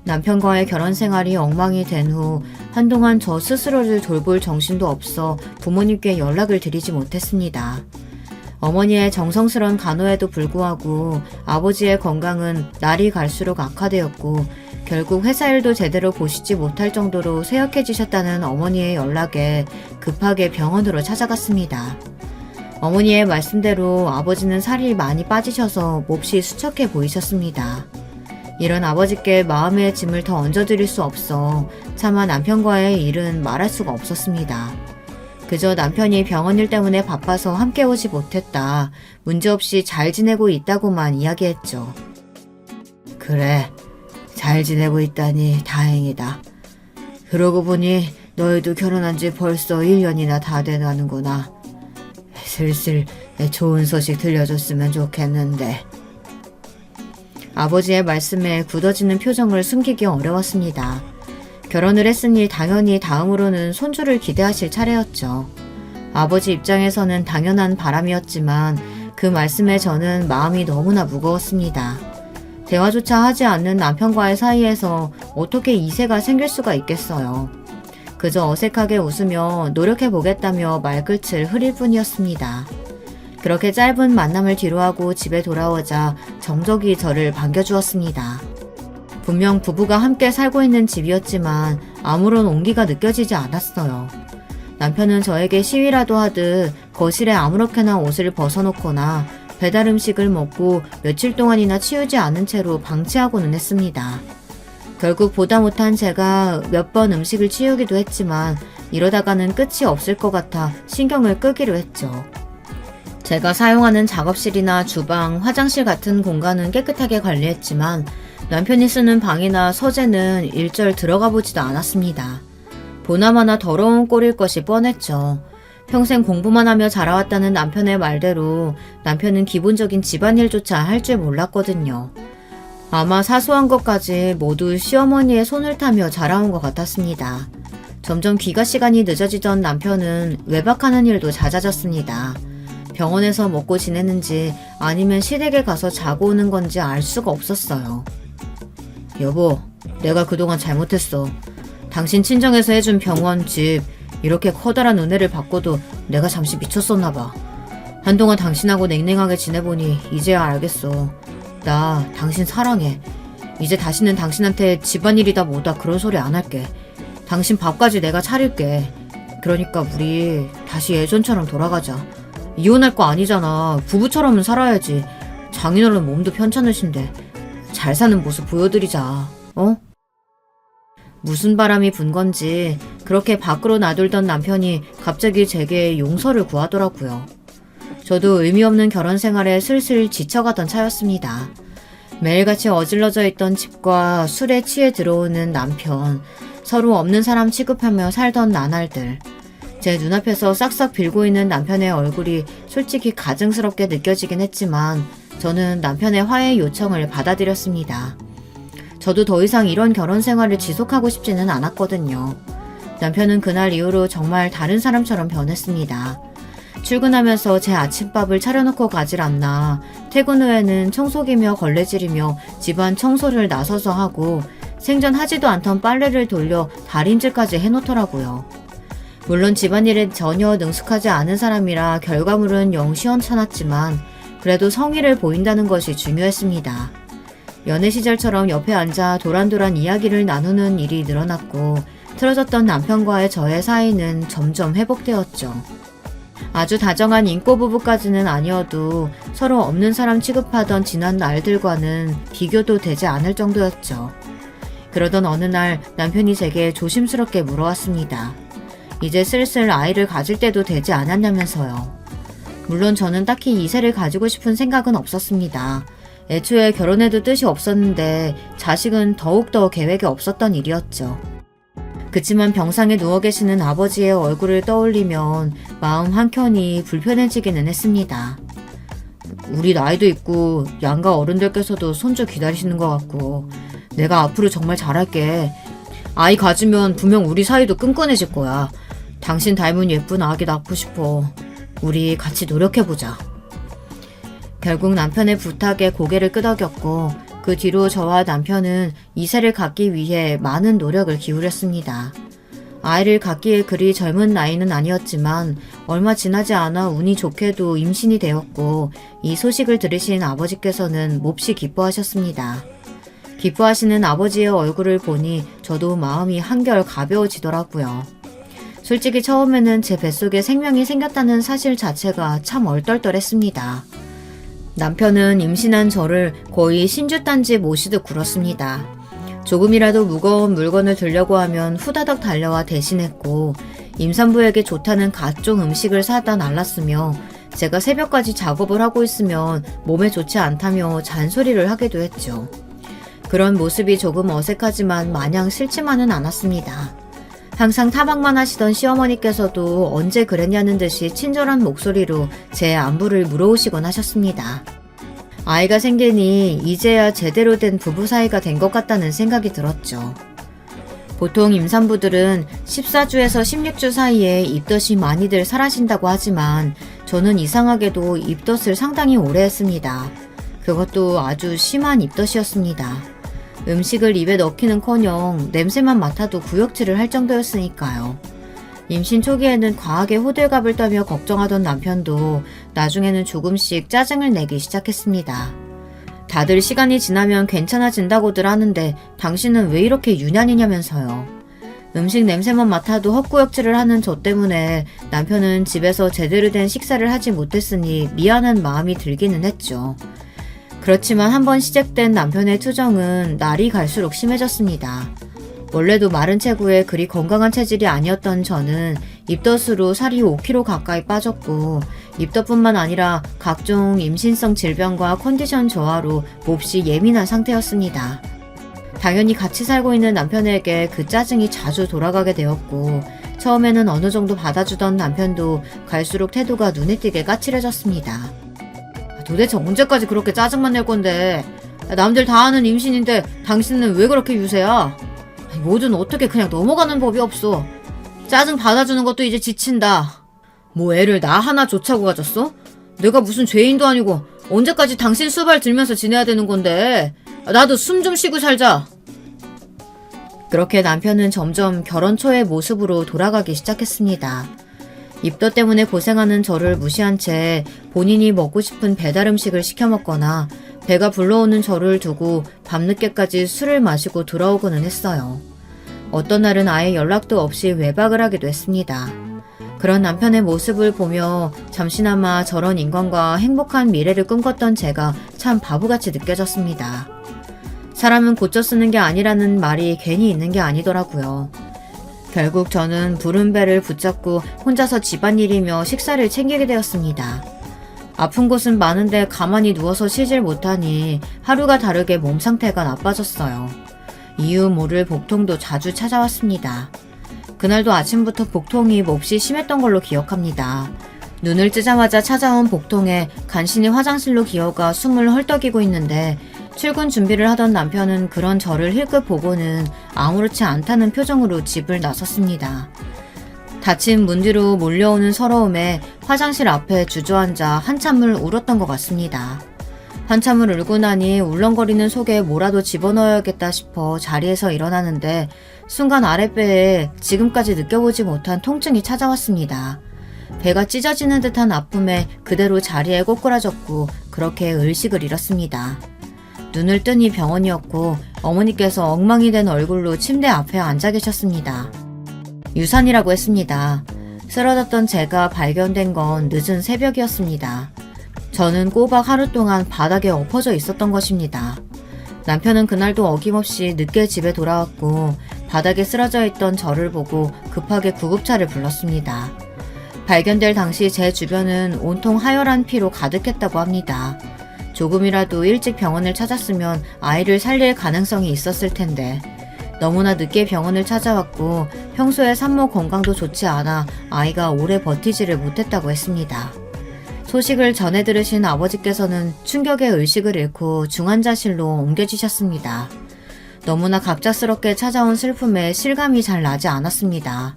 남편과의 결혼 생활이 엉망이 된 후 한동안 저 스스로를 돌볼 정신도 없어 부모님께 연락을 드리지 못했습니다. 어머니의 정성스런 간호에도 불구하고 아버지의 건강은 날이 갈수록 악화되었고 결국 회사 일도 제대로 보시지 못할 정도로 쇠약해지셨다는 어머니의 연락에 급하게 병원으로 찾아갔습니다. 어머니의 말씀대로 아버지는 살이 많이 빠지셔서 몹시 수척해 보이셨습니다. 이런 아버지께 마음의 짐을 더 얹어드릴 수 없어 차마 남편과의 일은 말할 수가 없었습니다. 그저 남편이 병원 일 때문에 바빠서 함께 오지 못했다. 문제없이 잘 지내고 있다고만 이야기했죠. 그래, 잘 지내고 있다니 다행이다. 그러고 보니 너희도 결혼한 지 벌써 1년이나 다 돼가는구나. 슬슬 좋은 소식 들려줬으면 좋겠는데. 아버지의 말씀에 굳어지는 표정을 숨기기 어려웠습니다. 결혼을 했으니 당연히 다음으로는 손주를 기대하실 차례였죠. 아버지 입장에서는 당연한 바람이었지만 그 말씀에 저는 마음이 너무나 무거웠습니다. 대화조차 하지 않는 남편과의 사이에서 어떻게 이세가 생길 수가 있겠어요. 그저 어색하게 웃으며 노력해보겠다며 말끝을 흐릴 뿐이었습니다. 그렇게 짧은 만남을 뒤로하고 집에 돌아오자 정적이 저를 반겨주었습니다. 분명 부부가 함께 살고 있는 집이었지만 아무런 온기가 느껴지지 않았어요. 남편은 저에게 시위라도 하듯 거실에 아무렇게나 옷을 벗어놓거나 배달 음식을 먹고 며칠 동안이나 치우지 않은 채로 방치하고는 했습니다. 결국 보다 못한 제가 몇 번 음식을 치우기도 했지만 이러다가는 끝이 없을 것 같아 신경을 끄기로 했죠. 제가 사용하는 작업실이나 주방, 화장실 같은 공간은 깨끗하게 관리했지만 남편이 쓰는 방이나 서재는 일절 들어가 보지도 않았습니다. 보나마나 더러운 꼴일 것이 뻔했죠. 평생 공부만 하며 자라왔다는 남편의 말대로 남편은 기본적인 집안일조차 할 줄 몰랐거든요. 아마 사소한 것까지 모두 시어머니의 손을 타며 자라온 것 같았습니다. 점점 귀가 시간이 늦어지던 남편은 외박하는 일도 잦아졌습니다. 병원에서 먹고 지내는지 아니면 시댁에 가서 자고 오는 건지 알 수가 없었어요. 여보, 내가 그동안 잘못했어. 당신 친정에서 해준 병원, 집, 이렇게 커다란 은혜를 받고도 내가 잠시 미쳤었나 봐. 한동안 당신하고 냉랭하게 지내보니 이제야 알겠어. 나 당신 사랑해. 이제 다시는 당신한테 집안일이다 뭐다 그런 소리 안 할게. 당신 밥까지 내가 차릴게. 그러니까 우리 다시 예전처럼 돌아가자. 이혼할 거 아니잖아. 부부처럼은 살아야지. 장인어른 몸도 편찮으신데 잘 사는 모습 보여드리자. 어? 무슨 바람이 분 건지 그렇게 밖으로 나돌던 남편이 갑자기 제게 용서를 구하더라고요. 저도 의미 없는 결혼 생활에 슬슬 지쳐가던 차였습니다. 매일같이 어질러져 있던 집과 술에 취해 들어오는 남편, 서로 없는 사람 취급하며 살던 나날들. 제 눈앞에서 싹싹 빌고 있는 남편의 얼굴이 솔직히 가증스럽게 느껴지긴 했지만 저는 남편의 화해 요청을 받아들였습니다. 저도 더 이상 이런 결혼 생활을 지속하고 싶지는 않았거든요. 남편은 그날 이후로 정말 다른 사람처럼 변했습니다. 출근하면서 제 아침밥을 차려놓고 가질 않나 퇴근 후에는 청소기며 걸레질이며 집안 청소를 나서서 하고 생전하지도 않던 빨래를 돌려 다림질까지 해놓더라고요. 물론 집안일에 전혀 능숙하지 않은 사람이라 결과물은 영 시원찮았지만 그래도 성의를 보인다는 것이 중요했습니다. 연애 시절처럼 옆에 앉아 도란도란 이야기를 나누는 일이 늘어났고 틀어졌던 남편과의 저의 사이는 점점 회복되었죠. 아주 다정한 인꼬 부부까지는 아니어도 서로 없는 사람 취급하던 지난 날들과는 비교도 되지 않을 정도였죠. 그러던 어느 날 남편이 제게 조심스럽게 물어왔습니다. 이제 슬슬 아이를 가질 때도 되지 않았냐면서요. 물론 저는 딱히 이세를 가지고 싶은 생각은 없었습니다. 애초에 결혼해도 뜻이 없었는데 자식은 더욱더 계획에 없었던 일이었죠. 그치만 병상에 누워 계시는 아버지의 얼굴을 떠올리면 마음 한켠이 불편해지기는 했습니다. 우리 나이도 있고 양가 어른들께서도 손주 기다리시는 것 같고 내가 앞으로 정말 잘할게. 아이 가지면 분명 우리 사이도 끈끈해질 거야. 당신 닮은 예쁜 아기 낳고 싶어. 우리 같이 노력해보자. 결국 남편의 부탁에 고개를 끄덕였고 그 뒤로 저와 남편은 이세를 갖기 위해 많은 노력을 기울였습니다. 아이를 갖기에 그리 젊은 나이는 아니었지만 얼마 지나지 않아 운이 좋게도 임신이 되었고 이 소식을 들으신 아버지께서는 몹시 기뻐하셨습니다. 기뻐하시는 아버지의 얼굴을 보니 저도 마음이 한결 가벼워지더라고요. 솔직히 처음에는 제 뱃속에 생명이 생겼다는 사실 자체가 참 얼떨떨했습니다. 남편은 임신한 저를 거의 신주단지 모시듯 굴었습니다. 조금이라도 무거운 물건을 들려고 하면 후다닥 달려와 대신했고 임산부에게 좋다는 각종 음식을 사다 날랐으며 제가 새벽까지 작업을 하고 있으면 몸에 좋지 않다며 잔소리를 하기도 했죠. 그런 모습이 조금 어색하지만 마냥 싫지만은 않았습니다. 항상 타박만 하시던 시어머니께서도 언제 그랬냐는 듯이 친절한 목소리로 제 안부를 물어오시곤 하셨습니다. 아이가 생기니 이제야 제대로 된 부부 사이가 된 것 같다는 생각이 들었죠. 보통 임산부들은 14주에서 16주 사이에 입덧이 많이들 사라진다고 하지만 저는 이상하게도 입덧을 상당히 오래 했습니다. 그것도 아주 심한 입덧이었습니다. 음식을 입에 넣기는커녕 냄새만 맡아도 구역질을 할 정도였으니까요. 임신 초기에는 과하게 호들갑을 떨며 걱정하던 남편도 나중에는 조금씩 짜증을 내기 시작했습니다. 다들 시간이 지나면 괜찮아진다고들 하는데 당신은 왜 이렇게 유난이냐면서요. 음식 냄새만 맡아도 헛구역질을 하는 저 때문에 남편은 집에서 제대로 된 식사를 하지 못했으니 미안한 마음이 들기는 했죠. 그렇지만 한번 시작된 남편의 투정은 날이 갈수록 심해졌습니다. 원래도 마른 체구에 그리 건강한 체질이 아니었던 저는 입덧으로 살이 5kg 가까이 빠졌고 입덧뿐만 아니라 각종 임신성 질병과 컨디션 저하로 몹시 예민한 상태였습니다. 당연히 같이 살고 있는 남편에게 그 짜증이 자주 돌아가게 되었고 처음에는 어느 정도 받아주던 남편도 갈수록 태도가 눈에 띄게 까칠해졌습니다. 도대체 언제까지 그렇게 짜증만 낼 건데? 남들 다 아는 임신인데 당신은 왜 그렇게 유세야? 뭐든 어떻게 그냥 넘어가는 법이 없어. 짜증 받아주는 것도 이제 지친다. 뭐 애를 나 하나 좋자고 가졌어? 내가 무슨 죄인도 아니고 언제까지 당신 수발 들면서 지내야 되는 건데. 나도 숨 좀 쉬고 살자. 그렇게 남편은 점점 결혼 초의 모습으로 돌아가기 시작했습니다. 입덧 때문에 고생하는 저를 무시한 채 본인이 먹고 싶은 배달 음식을 시켜 먹거나 배가 불러오는 저를 두고 밤늦게까지 술을 마시고 돌아오고는 했어요. 어떤 날은 아예 연락도 없이 외박을 하기도 했습니다. 그런 남편의 모습을 보며 잠시나마 저런 인간과 행복한 미래를 꿈꿨던 제가 참 바보같이 느껴졌습니다. 사람은 고쳐 쓰는 게 아니라는 말이 괜히 있는 게 아니더라고요. 결국 저는 부른 배를 붙잡고 혼자서 집안일이며 식사를 챙기게 되었습니다. 아픈 곳은 많은데 가만히 누워서 쉬질 못하니 하루가 다르게 몸 상태가 나빠졌어요. 이유 모를 복통도 자주 찾아왔습니다. 그날도 아침부터 복통이 몹시 심했던 걸로 기억합니다. 눈을 뜨자마자 찾아온 복통에 간신히 화장실로 기어가 숨을 헐떡이고 있는데 출근 준비를 하던 남편은 그런 저를 힐끗 보고는 아무렇지 않다는 표정으로 집을 나섰습니다. 닫힌 문 뒤로 몰려오는 서러움에 화장실 앞에 주저앉아 한참을 울었던 것 같습니다. 한참을 울고 나니 울렁거리는 속에 뭐라도 집어넣어야겠다 싶어 자리에서 일어나는데 순간 아랫배에 지금까지 느껴보지 못한 통증이 찾아왔습니다. 배가 찢어지는 듯한 아픔에 그대로 자리에 꼬꾸라졌고 그렇게 의식을 잃었습니다. 눈을 뜨니 병원이었고 어머니께서 엉망이 된 얼굴로 침대 앞에 앉아 계셨습니다. 유산이라고 했습니다. 쓰러졌던 제가 발견된 건 늦은 새벽이었습니다. 저는 꼬박 하루 동안 바닥에 엎어져 있었던 것입니다. 남편은 그날도 어김없이 늦게 집에 돌아왔고 바닥에 쓰러져 있던 저를 보고 급하게 구급차를 불렀습니다. 발견될 당시 제 주변은 온통 하열한 피로 가득했다고 합니다. 조금이라도 일찍 병원을 찾았으면 아이를 살릴 가능성이 있었을 텐데 너무나 늦게 병원을 찾아왔고 평소에 산모 건강도 좋지 않아 아이가 오래 버티지를 못했다고 했습니다. 소식을 전해 들으신 아버지께서는 충격에 의식을 잃고 중환자실로 옮겨지셨습니다. 너무나 갑작스럽게 찾아온 슬픔에 실감이 잘 나지 않았습니다.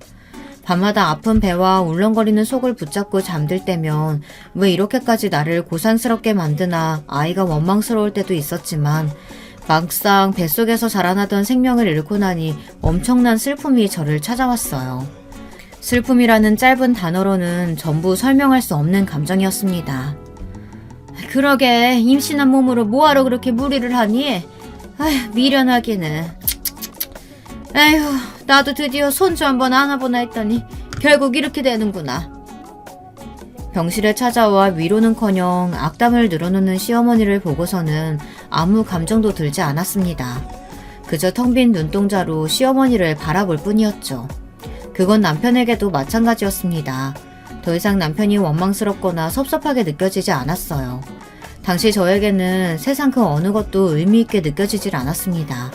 밤마다 아픈 배와 울렁거리는 속을 붙잡고 잠들 때면 왜 이렇게까지 나를 고산스럽게 만드나 아이가 원망스러울 때도 있었지만 막상 뱃속에서 자라나던 생명을 잃고 나니 엄청난 슬픔이 저를 찾아왔어요. 슬픔이라는 짧은 단어로는 전부 설명할 수 없는 감정이었습니다. 그러게 임신한 몸으로 뭐하러 그렇게 무리를 하니? 아휴 미련하기는. 아휴 나도 드디어 손주 한번 안아보나 했더니 결국 이렇게 되는구나. 병실에 찾아와 위로는커녕 악담을 늘어놓는 시어머니를 보고서는 아무 감정도 들지 않았습니다. 그저 텅 빈 눈동자로 시어머니를 바라볼 뿐이었죠. 그건 남편에게도 마찬가지였습니다. 더 이상 남편이 원망스럽거나 섭섭하게 느껴지지 않았어요. 당시 저에게는 세상 그 어느 것도 의미 있게 느껴지질 않았습니다.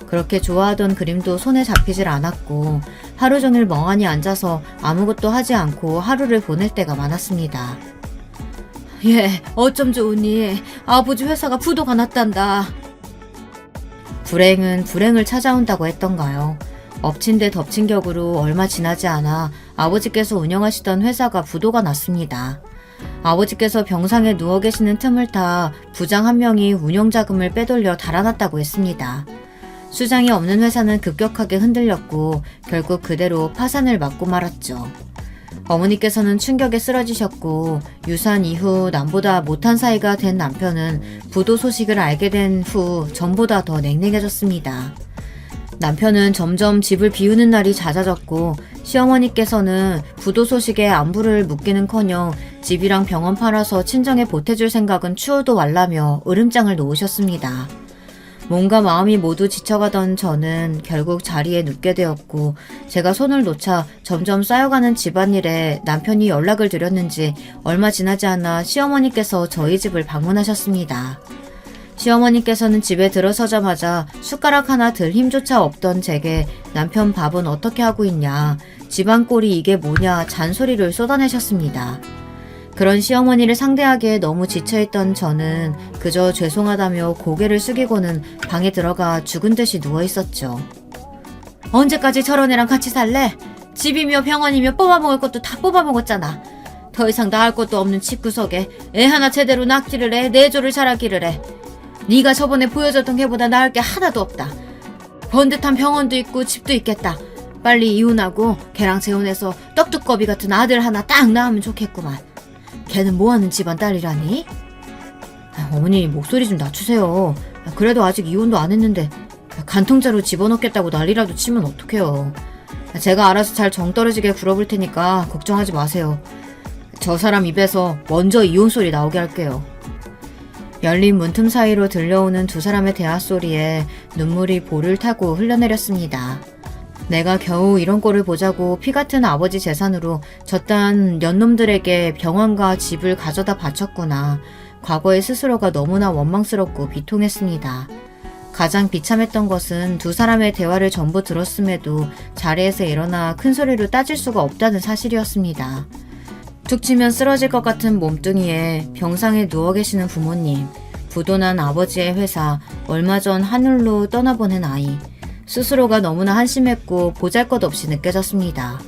그렇게 좋아하던 그림도 손에 잡히질 않았고 하루 종일 멍하니 앉아서 아무것도 하지 않고 하루를 보낼 때가 많았습니다. 예, 어쩜 좋으니 아버지 회사가 부도가 났단다. 불행은 불행을 찾아온다고 했던가요? 엎친 데 덮친 격으로 얼마 지나지 않아 아버지께서 운영하시던 회사가 부도가 났습니다. 아버지께서 병상에 누워 계시는 틈을 타 부장 한 명이 운영자금을 빼돌려 달아났다고 했습니다. 수장이 없는 회사는 급격하게 흔들렸고 결국 그대로 파산을 맞고 말았죠. 어머니께서는 충격에 쓰러지셨고 유산 이후 남보다 못한 사이가 된 남편은 부도 소식을 알게 된 후 전보다 더 냉랭해졌습니다. 남편은 점점 집을 비우는 날이 잦아졌고 시어머니께서는 부도 소식에 안부를 묻기는커녕 집이랑 병원 팔아서 친정에 보태줄 생각은 추워도 말라며 으름장을 놓으셨습니다. 몸과 마음이 모두 지쳐가던 저는 결국 자리에 눕게 되었고 제가 손을 놓자 점점 쌓여가는 집안일에 남편이 연락을 드렸는지 얼마 지나지 않아 시어머니께서 저희 집을 방문하셨습니다. 시어머니께서는 집에 들어서자마자 숟가락 하나 들 힘조차 없던 제게 남편 밥은 어떻게 하고 있냐, 집안 꼴이 이게 뭐냐 잔소리를 쏟아내셨습니다. 그런 시어머니를 상대하기에 너무 지쳐있던 저는 그저 죄송하다며 고개를 숙이고는 방에 들어가 죽은 듯이 누워있었죠. 언제까지 저런 애랑 같이 살래? 집이며 병원이며 뽑아먹을 것도 다 뽑아먹었잖아. 더 이상 나을 것도 없는 집구석에 애 하나 제대로 낳기를 해, 내조를 잘하기를 해. 네가 저번에 보여줬던 걔보다 나을 게 하나도 없다. 번듯한 병원도 있고 집도 있겠다. 빨리 이혼하고 걔랑 재혼해서 떡두꺼비 같은 아들 하나 딱 낳으면 좋겠구만. 걔는 뭐하는 집안 딸이라니? 어머니 목소리 좀 낮추세요. 그래도 아직 이혼도 안 했는데 간통자로 집어넣겠다고 난리라도 치면 어떡해요. 제가 알아서 잘 정떨어지게 굴어볼 테니까 걱정하지 마세요. 저 사람 입에서 먼저 이혼 소리 나오게 할게요. 열린 문틈 사이로 들려오는 두 사람의 대화 소리에 눈물이 볼을 타고 흘러내렸습니다. 내가 겨우 이런 꼴을 보자고 피 같은 아버지 재산으로 저딴 연놈들에게 병원과 집을 가져다 바쳤구나. 과거의 스스로가 너무나 원망스럽고 비통했습니다. 가장 비참했던 것은 두 사람의 대화를 전부 들었음에도 자리에서 일어나 큰 소리로 따질 수가 없다는 사실이었습니다. 툭 치면 쓰러질 것 같은 몸뚱이에 병상에 누워 계시는 부모님, 부도난 아버지의 회사, 얼마 전 하늘로 떠나보낸 아이. 스스로가 너무나 한심했고 보잘것없이 느껴졌습니다.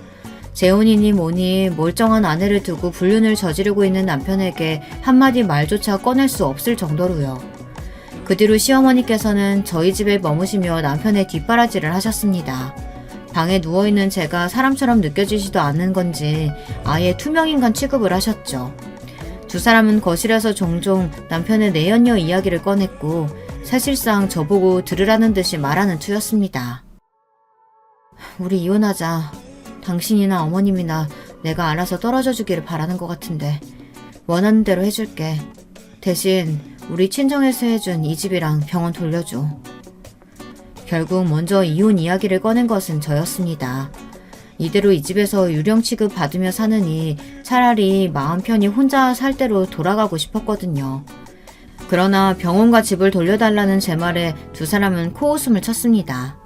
재혼이니 뭐니 멀쩡한 아내를 두고 불륜을 저지르고 있는 남편에게 한마디 말조차 꺼낼 수 없을 정도로요. 그 뒤로 시어머니께서는 저희 집에 머무시며 남편의 뒷바라지를 하셨습니다. 방에 누워있는 제가 사람처럼 느껴지지도 않는 건지 아예 투명인간 취급을 하셨죠. 두 사람은 거실에서 종종 남편의 내연녀 이야기를 꺼냈고 사실상 저보고 들으라는 듯이 말하는 투였습니다. 우리 이혼하자. 당신이나 어머님이나 내가 알아서 떨어져 주기를 바라는 것 같은데 원하는 대로 해줄게. 대신 우리 친정에서 해준 이 집이랑 병원 돌려줘. 결국 먼저 이혼 이야기를 꺼낸 것은 저였습니다. 이대로 이 집에서 유령 취급 받으며 사느니 차라리 마음 편히 혼자 살 대로 돌아가고 싶었거든요. 그러나 병원과 집을 돌려달라는 제 말에 두 사람은 코웃음을 쳤습니다.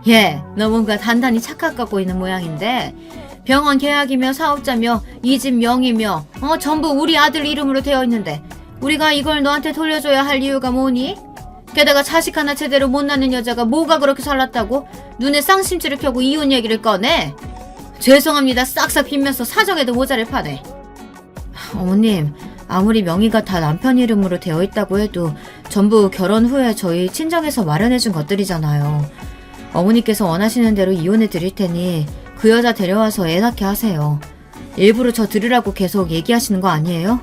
예, 너 뭔가 단단히 착각하고 있는 모양인데 병원 계약이며 사업자며 이 집 명의며 전부 우리 아들 이름으로 되어 있는데 우리가 이걸 너한테 돌려줘야 할 이유가 뭐니? 게다가 자식 하나 제대로 못 낳는 여자가 뭐가 그렇게 살랐다고 눈에 쌍심지를 펴고 이혼 얘기를 꺼내? 죄송합니다. 싹싹 빌면서 사정에도 모자를 파네. 어머님, 아무리 명의가 다 남편 이름으로 되어 있다고 해도 전부 결혼 후에 저희 친정에서 마련해준 것들이잖아요. 어머니께서 원하시는 대로 이혼해 드릴 테니 그 여자 데려와서 애 낳게 하세요. 일부러 저 들으라고 계속 얘기하시는 거 아니에요?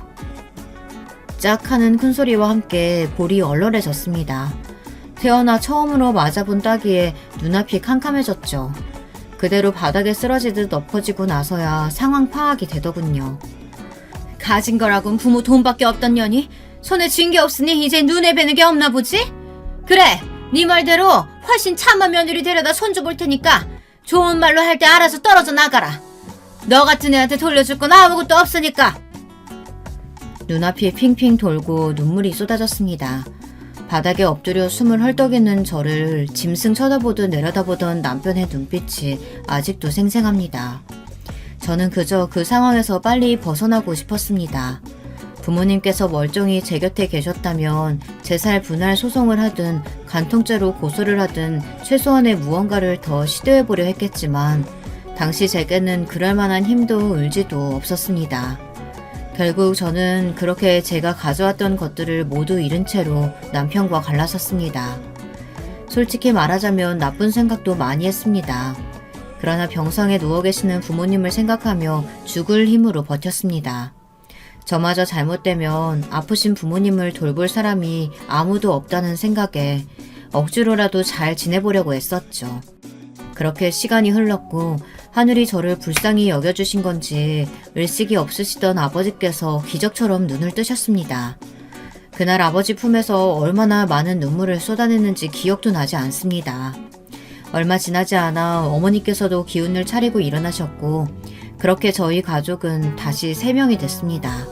짝 하는 큰소리와 함께 볼이 얼얼해졌습니다. 태어나 처음으로 맞아본 따기에 눈앞이 캄캄해졌죠. 그대로 바닥에 쓰러지듯 엎어지고 나서야 상황 파악이 되더군요. 가진 거라곤 부모 돈밖에 없던 년이 손에 쥔 게 없으니 이제 눈에 뵈는 게 없나 보지? 그래, 네 말대로 훨씬 참한 며느리 데려다 손주 볼 테니까 좋은 말로 할 때 알아서 떨어져 나가라. 너 같은 애한테 돌려줄 건 아무것도 없으니까. 눈앞이 핑핑 돌고 눈물이 쏟아졌습니다. 바닥에 엎드려 숨을 헐떡이는 저를 짐승 쳐다보듯 내려다보던 남편의 눈빛이 아직도 생생합니다. 저는 그저 그 상황에서 빨리 벗어나고 싶었습니다. 부모님께서 멀쩡히 제 곁에 계셨다면 재살 분할 소송을 하든 간통죄로 고소를 하든 최소한의 무언가를 더 시도해보려 했겠지만 당시 제게는 그럴 만한 힘도 의지도 없었습니다. 결국 저는 그렇게 제가 가져왔던 것들을 모두 잃은 채로 남편과 갈라섰습니다. 솔직히 말하자면 나쁜 생각도 많이 했습니다. 그러나 병상에 누워 계시는 부모님을 생각하며 죽을 힘으로 버텼습니다. 저마저 잘못되면 아프신 부모님을 돌볼 사람이 아무도 없다는 생각에 억지로라도 잘 지내보려고 애썼죠. 그렇게 시간이 흘렀고 하늘이 저를 불쌍히 여겨주신 건지 일식이 없으시던 아버지께서 기적처럼 눈을 뜨셨습니다. 그날 아버지 품에서 얼마나 많은 눈물을 쏟아냈는지 기억도 나지 않습니다. 얼마 지나지 않아 어머니께서도 기운을 차리고 일어나셨고 그렇게 저희 가족은 다시 3명이 됐습니다.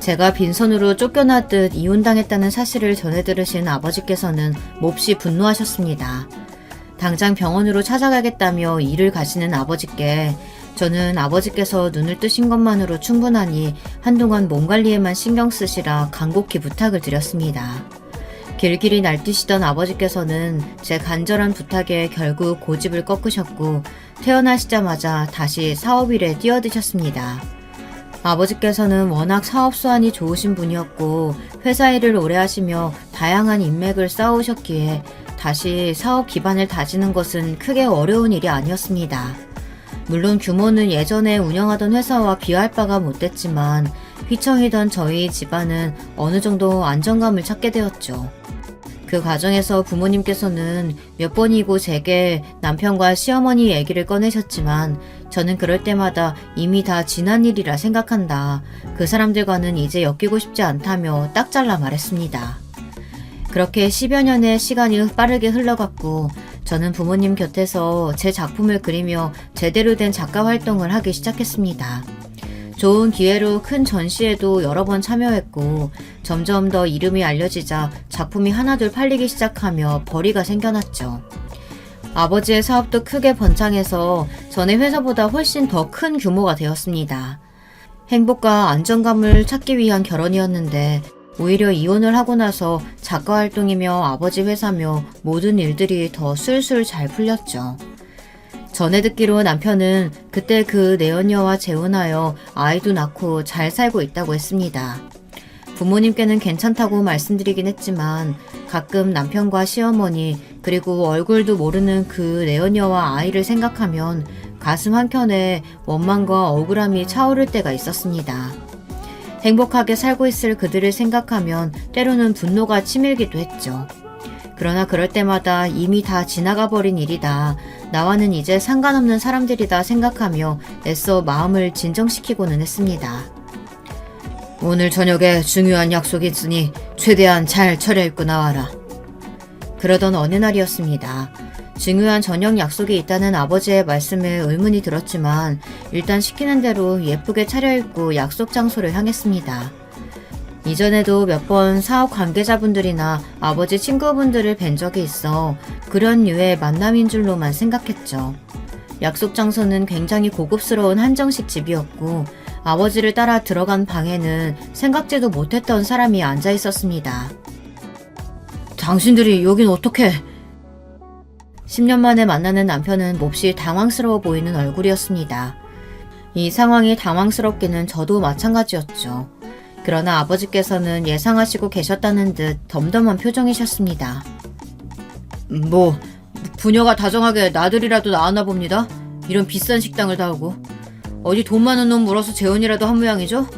제가 빈손으로 쫓겨나듯 이혼당했다는 사실을 전해 들으신 아버지께서는 몹시 분노하셨습니다. 당장 병원으로 찾아가겠다며 일을 가시는 아버지께 저는 아버지께서 눈을 뜨신 것만으로 충분하니 한동안 몸 관리에만 신경 쓰시라 간곡히 부탁을 드렸습니다. 길길이 날뛰시던 아버지께서는 제 간절한 부탁에 결국 고집을 꺾으셨고 태어나시자마자 다시 사업일에 뛰어드셨습니다. 아버지께서는 워낙 사업 수완이 좋으신 분이었고 회사 일을 오래 하시며 다양한 인맥을 쌓으셨기에 다시 사업 기반을 다지는 것은 크게 어려운 일이 아니었습니다. 물론 규모는 예전에 운영하던 회사와 비할 바가 못됐지만 휘청이던 저희 집안은 어느 정도 안정감을 찾게 되었죠. 그 과정에서 부모님께서는 몇 번이고 제게 남편과 시어머니 얘기를 꺼내셨지만 저는 그럴 때마다 이미 다 지난 일이라 생각한다. 그 사람들과는 이제 엮이고 싶지 않다며 딱 잘라 말했습니다. 그렇게 10여 년의 시간이 빠르게 흘러갔고 저는 부모님 곁에서 제 작품을 그리며 제대로 된 작가 활동을 하기 시작했습니다. 좋은 기회로 큰 전시에도 여러 번 참여했고 점점 더 이름이 알려지자 작품이 하나둘 팔리기 시작하며 벌이가 생겨났죠. 아버지의 사업도 크게 번창해서 전에 회사보다 훨씬 더 큰 규모가 되었습니다. 행복과 안정감을 찾기 위한 결혼이었는데 오히려 이혼을 하고 나서 작가 활동이며 아버지 회사며 모든 일들이 더 술술 잘 풀렸죠. 전해 듣기로 남편은 그때 그 내연녀와 재혼하여 아이도 낳고 잘 살고 있다고 했습니다. 부모님께는 괜찮다고 말씀드리긴 했지만 가끔 남편과 시어머니 그리고 얼굴도 모르는 그 내연녀와 아이를 생각하면 가슴 한켠에 원망과 억울함이 차오를 때가 있었습니다. 행복하게 살고 있을 그들을 생각하면 때로는 분노가 치밀기도 했죠. 그러나 그럴 때마다 이미 다 지나가 버린 일이다. 나와는 이제 상관없는 사람들이다 생각하며 애써 마음을 진정시키고는 했습니다. 오늘 저녁에 중요한 약속이 있으니 최대한 잘 차려입고 나와라. 그러던 어느 날이었습니다. 중요한 저녁 약속이 있다는 아버지의 말씀에 의문이 들었지만 일단 시키는 대로 예쁘게 차려입고 약속 장소를 향했습니다. 이전에도 몇 번 사업 관계자분들이나 아버지 친구분들을 뵌 적이 있어 그런 류의 만남인 줄로만 생각했죠. 약속 장소는 굉장히 고급스러운 한정식 집이었고 아버지를 따라 들어간 방에는 생각지도 못했던 사람이 앉아 있었습니다. 당신들이 여긴 어떻게? 10년 만에 만나는 남편은 몹시 당황스러워 보이는 얼굴이었습니다. 이 상황이 당황스럽기는 저도 마찬가지였죠. 그러나 아버지께서는 예상하시고 계셨다는 듯 덤덤한 표정이셨습니다. 부녀가 다정하게 나들이라도 나왔나 봅니다. 이런 비싼 식당을 다 오고. 어디 돈 많은 놈 물어서 재혼이라도 한 모양이죠?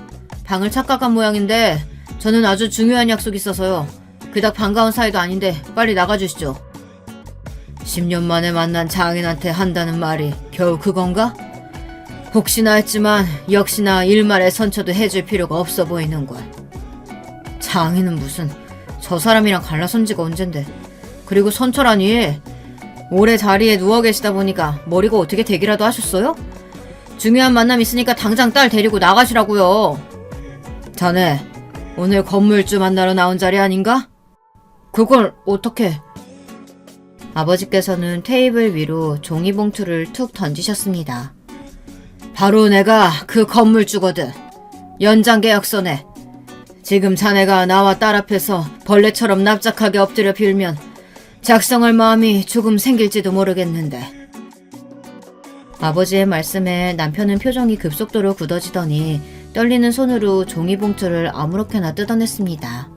방을 착각한 모양인데 저는 아주 중요한 약속이 있어서요. 그닥 반가운 사이도 아닌데 빨리 나가주시죠. 10년 만에 만난 장인한테 한다는 말이 겨우 그건가? 혹시나 했지만 역시나 일말의 선처도 해줄 필요가 없어 보이는걸. 장인은 무슨, 저 사람이랑 갈라선 지가 언젠데. 그리고 선처라니, 오래 자리에 누워 계시다 보니까 머리가 어떻게 되기라도 하셨어요? 중요한 만남 있으니까 당장 딸 데리고 나가시라고요. 자네, 오늘 건물주 만나러 나온 자리 아닌가? 그걸 어떻게? 아버지께서는 테이블 위로 종이봉투를 툭 던지셨습니다. 바로 내가 그 건물주거든. 연장 계약서네. 지금 자네가 나와 딸 앞에서 벌레처럼 납작하게 엎드려 빌면 작성할 마음이 조금 생길지도 모르겠는데. 아버지의 말씀에 남편은 표정이 급속도로 굳어지더니 떨리는 손으로 종이봉투를 아무렇게나 뜯어냈습니다.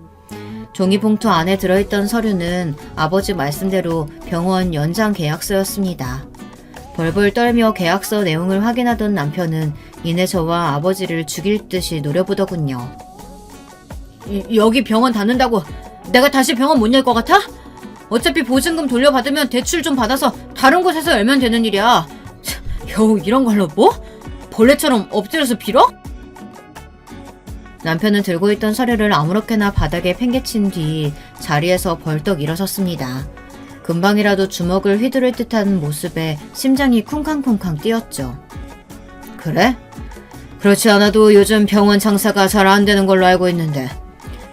종이봉투 안에 들어있던 서류는 아버지 말씀대로 병원 연장 계약서였습니다. 벌벌 떨며 계약서 내용을 확인하던 남편은 이내 저와 아버지를 죽일 듯이 노려보더군요. 여기 병원 닫는다고 내가 다시 병원 못 열 것 같아? 어차피 보증금 돌려받으면 대출 좀 받아서 다른 곳에서 열면 되는 일이야. 겨우 이런 걸로 뭐? 벌레처럼 엎드려서 빌어? 남편은 들고 있던 서류를 아무렇게나 바닥에 팽개친 뒤 자리에서 벌떡 일어섰습니다. 금방이라도 주먹을 휘두를 듯한 모습에 심장이 쿵쾅쿵쾅 뛰었죠. 그래? 그렇지 않아도 요즘 병원 장사가 잘 안 되는 걸로 알고 있는데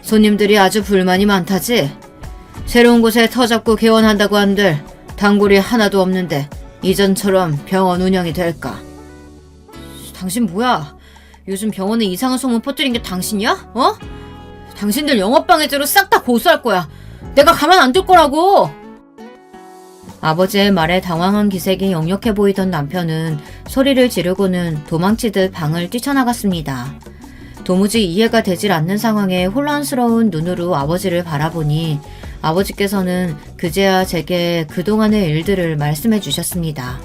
손님들이 아주 불만이 많다지? 새로운 곳에 터 잡고 개원한다고 한들 단골이 하나도 없는데 이전처럼 병원 운영이 될까? 당신 뭐야? 요즘 병원에 이상한 소문 퍼뜨린 게 당신이야? 어? 당신들 영업방해죄로 싹 다 고소할 거야. 내가 가만 안 둘 거라고! 아버지의 말에 당황한 기색이 역력해 보이던 남편은 소리를 지르고는 도망치듯 방을 뛰쳐나갔습니다. 도무지 이해가 되질 않는 상황에 혼란스러운 눈으로 아버지를 바라보니 아버지께서는 그제야 제게 그동안의 일들을 말씀해 주셨습니다.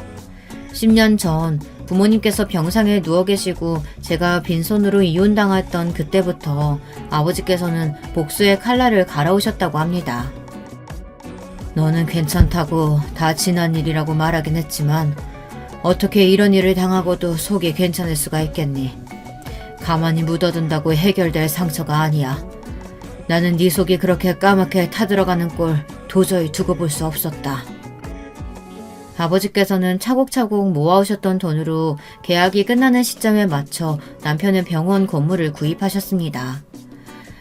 10년 전 부모님께서 병상에 누워 계시고 제가 빈손으로 이혼당했던 그때부터 아버지께서는 복수의 칼날을 갈아오셨다고 합니다. 너는 괜찮다고 다 지난 일이라고 말하긴 했지만 어떻게 이런 일을 당하고도 속이 괜찮을 수가 있겠니? 가만히 묻어둔다고 해결될 상처가 아니야. 나는 네 속이 그렇게 까맣게 타들어가는 꼴 도저히 두고 볼 수 없었다. 아버지께서는 차곡차곡 모아오셨던 돈으로 계약이 끝나는 시점에 맞춰 남편의 병원 건물을 구입하셨습니다.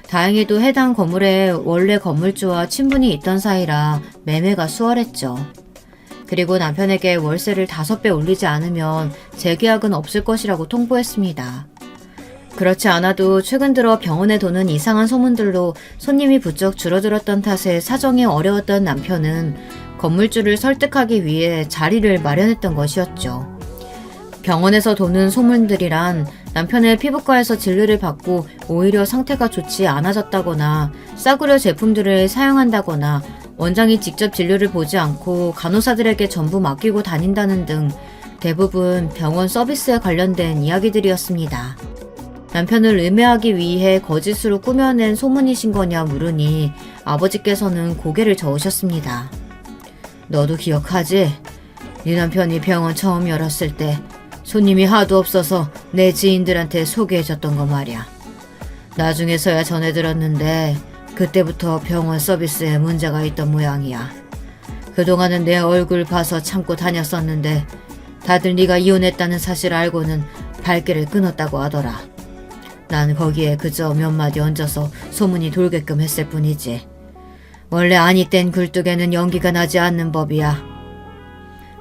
다행히도 해당 건물에 원래 건물주와 친분이 있던 사이라 매매가 수월했죠. 그리고 남편에게 월세를 5배 올리지 않으면 재계약은 없을 것이라고 통보했습니다. 그렇지 않아도 최근 들어 병원에 도는 이상한 소문들로 손님이 부쩍 줄어들었던 탓에 사정이 어려웠던 남편은 건물주를 설득하기 위해 자리를 마련했던 것이었죠. 병원에서 도는 소문들이란 남편의 피부과에서 진료를 받고 오히려 상태가 좋지 않아졌다거나 싸구려 제품들을 사용한다거나 원장이 직접 진료를 보지 않고 간호사들에게 전부 맡기고 다닌다는 등 대부분 병원 서비스에 관련된 이야기들이었습니다. 남편을 음해하기 위해 거짓으로 꾸며낸 소문이신 거냐 물으니 아버지께서는 고개를 저으셨습니다. 너도 기억하지? 네 남편이 병원 처음 열었을 때 손님이 하도 없어서 내 지인들한테 소개해줬던 거 말이야. 나중에서야 전해 들었는데 그때부터 병원 서비스에 문제가 있던 모양이야. 그동안은 내 얼굴 봐서 참고 다녔었는데 다들 네가 이혼했다는 사실 알고는 발길을 끊었다고 하더라. 난 거기에 그저 몇 마디 얹어서 소문이 돌게끔 했을 뿐이지. 원래 아니 땐 굴뚝에는 연기가 나지 않는 법이야.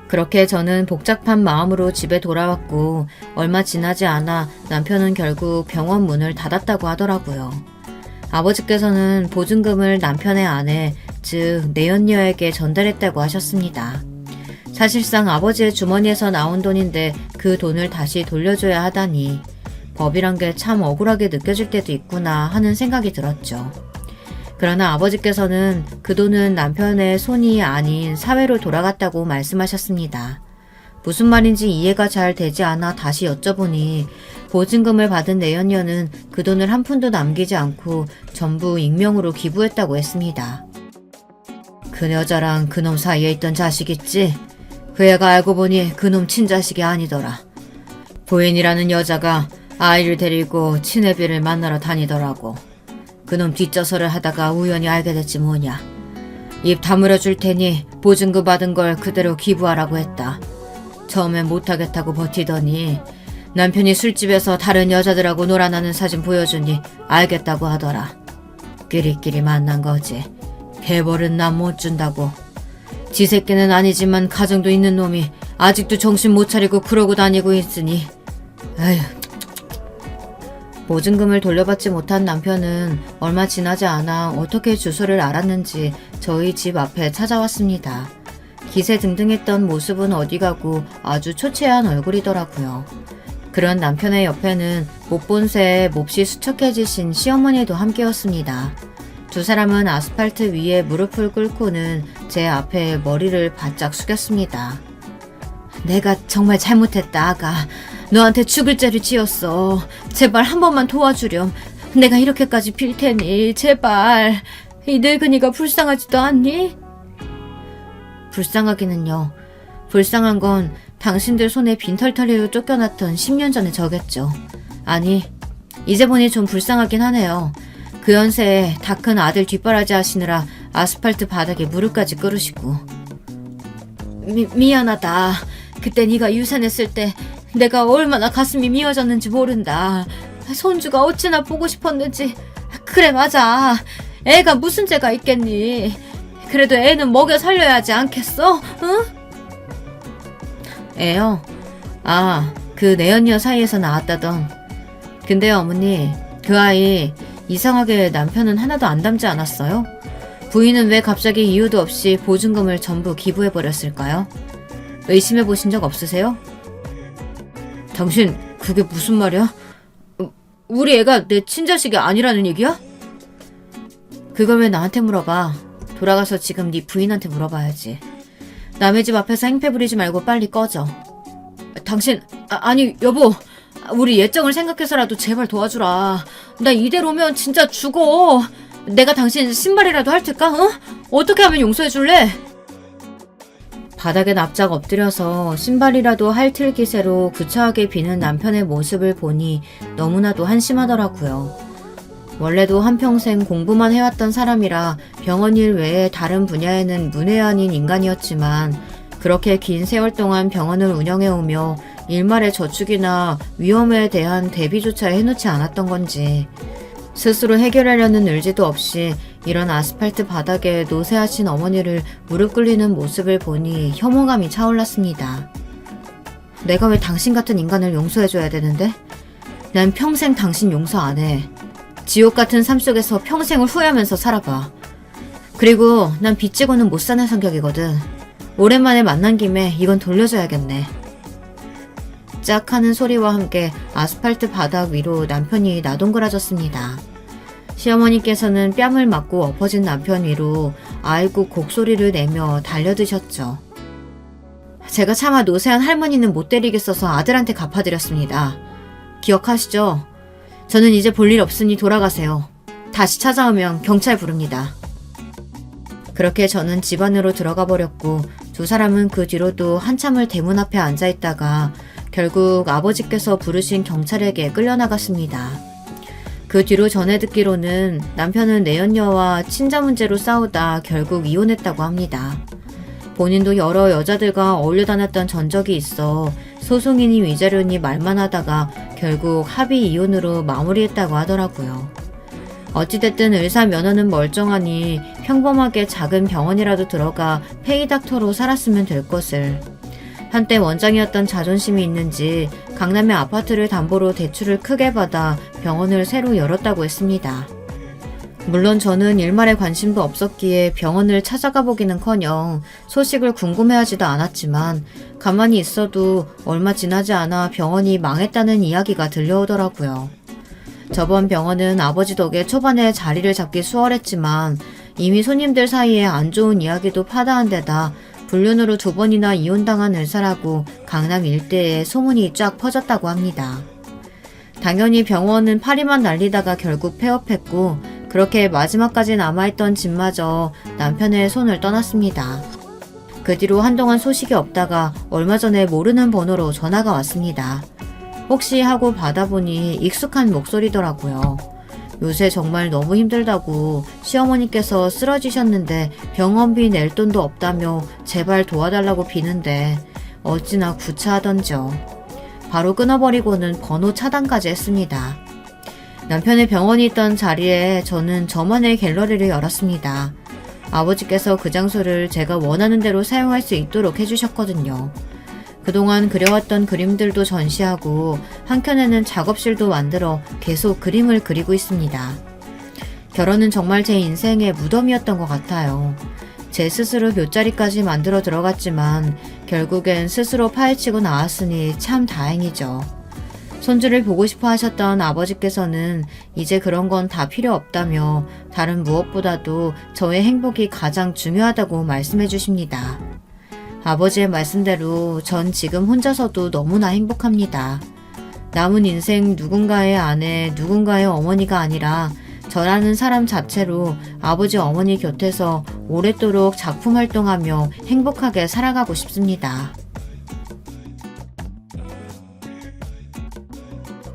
그렇게 저는 복잡한 마음으로 집에 돌아왔고 얼마 지나지 않아 남편은 결국 병원 문을 닫았다고 하더라고요. 아버지께서는 보증금을 남편의 아내, 즉 내연녀에게 전달했다고 하셨습니다. 사실상 아버지의 주머니에서 나온 돈인데 그 돈을 다시 돌려줘야 하다니 법이란 게 참 억울하게 느껴질 때도 있구나 하는 생각이 들었죠. 그러나 아버지께서는 그 돈은 남편의 손이 아닌 사회로 돌아갔다고 말씀하셨습니다. 무슨 말인지 이해가 잘 되지 않아 다시 여쭤보니 보증금을 받은 내연녀는 그 돈을 한 푼도 남기지 않고 전부 익명으로 기부했다고 했습니다. 그 여자랑 그놈 사이에 있던 자식 있지? 그 애가 알고 보니 그놈 친자식이 아니더라. 부인이라는 여자가 아이를 데리고 친애비를 만나러 다니더라고. 그놈 뒷조서를 하다가 우연히 알게 됐지 뭐냐. 입 다물어 줄 테니 보증금 받은 걸 그대로 기부하라고 했다. 처음엔 못하겠다고 버티더니 남편이 술집에서 다른 여자들하고 놀아나는 사진 보여주니 알겠다고 하더라. 끼리끼리 만난 거지. 개벌은 난 못 준다고. 지 새끼는 아니지만 가정도 있는 놈이 아직도 정신 못 차리고 그러고 다니고 있으니 에휴. 보증금을 돌려받지 못한 남편은 얼마 지나지 않아 어떻게 주소를 알았는지 저희 집 앞에 찾아왔습니다. 기세등등했던 모습은 어디 가고 아주 초췌한 얼굴이더라고요. 그런 남편의 옆에는 못 본 새에 몹시 수척해지신 시어머니도 함께였습니다. 두 사람은 아스팔트 위에 무릎을 꿇고는 제 앞에 머리를 바짝 숙였습니다. 내가 정말 잘못했다, 아가. 너한테 죽을 죄를 지었어. 제발 한 번만 도와주렴. 내가 이렇게까지 빌 테니 제발. 이 늙은이가 불쌍하지도 않니? 불쌍하기는요. 불쌍한 건 당신들 손에 빈털터리로 쫓겨났던 10년 전의 저겠죠. 아니, 이제 보니 좀 불쌍하긴 하네요. 그 연세에 다 큰 아들 뒷바라지 하시느라 아스팔트 바닥에 무릎까지 꿇으시고. 미안하다. 그때 네가 유산했을 때 내가 얼마나 가슴이 미어졌는지 모른다. 손주가 어찌나 보고 싶었는지. 그래, 맞아. 애가 무슨 죄가 있겠니. 그래도 애는 먹여 살려야 하지 않겠어? 응? 애요? 아, 그 내연녀 사이에서 나왔다던. 근데요, 어머니, 그 아이 이상하게 남편은 하나도 안 닮지 않았어요? 부인은 왜 갑자기 이유도 없이 보증금을 전부 기부해버렸을까요? 의심해 보신 적 없으세요? 당신 그게 무슨 말이야? 우리 애가 내 친자식이 아니라는 얘기야? 그걸 왜 나한테 물어봐? 돌아가서 지금 네 부인한테 물어봐야지. 남의 집 앞에서 행패 부리지 말고 빨리 꺼져. 당신, 아니 여보, 우리 예정을 생각해서라도 제발 도와주라. 나 이대로면 진짜 죽어. 내가 당신 신발이라도 할 테까? 어? 어떻게 하면 용서해줄래? 바닥에 납작 엎드려서 신발이라도 핥을 기세로 구차하게 비는 남편의 모습을 보니 너무나도 한심하더라고요. 원래도 한평생 공부만 해왔던 사람이라 병원 일 외에 다른 분야에는 문외한인 인간이었지만 그렇게 긴 세월 동안 병원을 운영해오며 일말의 저축이나 위험에 대한 대비조차 해놓지 않았던 건지 스스로 해결하려는 의지도 없이 이런 아스팔트 바닥에 노쇠하신 어머니를 무릎 꿇리는 모습을 보니 혐오감이 차올랐습니다. 내가 왜 당신 같은 인간을 용서해줘야 되는데? 난 평생 당신 용서 안 해. 지옥 같은 삶 속에서 평생을 후회하면서 살아봐. 그리고 난 빚지고는 못 사는 성격이거든. 오랜만에 만난 김에 이건 돌려줘야겠네. 짝 하는 소리와 함께 아스팔트 바닥 위로 남편이 나동그라졌습니다. 시어머니께서는 뺨을 맞고 엎어진 남편 위로 아이고 곡소리를 내며 달려드셨죠. 제가 차마 노쇠한 할머니는 못 때리겠어서 아들한테 갚아드렸습니다. 기억하시죠? 저는 이제 볼 일 없으니 돌아가세요. 다시 찾아오면 경찰 부릅니다. 그렇게 저는 집 안으로 들어가 버렸고 두 사람은 그 뒤로도 한참을 대문 앞에 앉아있다가 결국 아버지께서 부르신 경찰에게 끌려나갔습니다. 그 뒤로 전해 듣기로는 남편은 내연녀와 친자 문제로 싸우다 결국 이혼했다고 합니다. 본인도 여러 여자들과 어울려 다녔던 전적이 있어 소송이니 위자료니 말만 하다가 결국 합의 이혼으로 마무리했다고 하더라고요. 어찌됐든 의사 면허는 멀쩡하니 평범하게 작은 병원이라도 들어가 페이닥터로 살았으면 될 것을. 한때 원장이었던 자존심이 있는지 강남의 아파트를 담보로 대출을 크게 받아 병원을 새로 열었다고 했습니다. 물론 저는 일말에 관심도 없었기에 병원을 찾아가 보기는커녕 소식을 궁금해하지도 않았지만 가만히 있어도 얼마 지나지 않아 병원이 망했다는 이야기가 들려오더라고요. 저번 병원은 아버지 덕에 초반에 자리를 잡기 수월했지만 이미 손님들 사이에 안 좋은 이야기도 파다한 데다 불륜으로 2번이나 이혼당한 의사라고 강남 일대에 소문이 쫙 퍼졌다고 합니다. 당연히 병원은 파리만 날리다가 결국 폐업했고 그렇게 마지막까지 남아있던 집마저 남편의 손을 떠났습니다. 그 뒤로 한동안 소식이 없다가 얼마 전에 모르는 번호로 전화가 왔습니다. 혹시 하고 받아보니 익숙한 목소리더라고요. 요새 정말 너무 힘들다고 시어머니께서 쓰러지셨는데 병원비 낼 돈도 없다며 제발 도와달라고 비는데 어찌나 구차하던지요. 바로 끊어버리고는 번호 차단까지 했습니다. 남편의 병원이 있던 자리에 저는 저만의 갤러리를 열었습니다. 아버지께서 그 장소를 제가 원하는 대로 사용할 수 있도록 해주셨거든요. 그동안 그려왔던 그림들도 전시하고 한켠에는 작업실도 만들어 계속 그림을 그리고 있습니다. 결혼은 정말 제 인생의 무덤이었던 것 같아요. 제 스스로 묫자리까지 만들어 들어갔지만 결국엔 스스로 파헤치고 나왔으니 참 다행이죠. 손주를 보고 싶어 하셨던 아버지께서는 이제 그런 건 다 필요 없다며 다른 무엇보다도 저의 행복이 가장 중요하다고 말씀해 주십니다. 아버지의 말씀대로 전 지금 혼자서도 너무나 행복합니다. 남은 인생 누군가의 아내, 누군가의 어머니가 아니라 저라는 사람 자체로 아버지 어머니 곁에서 오랫도록 작품 활동하며 행복하게 살아가고 싶습니다.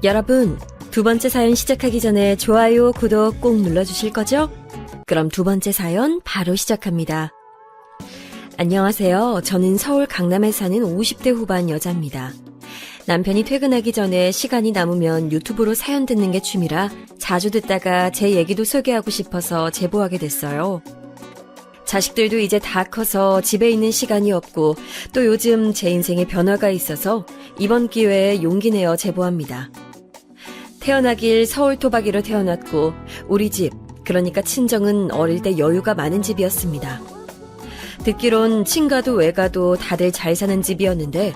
여러분, 두 번째 사연 시작하기 전에 좋아요, 구독 꼭 눌러주실 거죠? 그럼 두 번째 사연 바로 시작합니다. 안녕하세요. 저는 서울 강남에 사는 50대 후반 여자입니다. 남편이 퇴근하기 전에 시간이 남으면 유튜브로 사연 듣는 게 취미라 자주 듣다가 제 얘기도 소개하고 싶어서 제보하게 됐어요. 자식들도 이제 다 커서 집에 있는 시간이 없고 또 요즘 제 인생에 변화가 있어서 이번 기회에 용기 내어 제보합니다. 태어나길 서울 토박이로 태어났고 우리 집, 그러니까 친정은 어릴 때 여유가 많은 집이었습니다. 듣기론 친가도 외가도 다들 잘 사는 집이었는데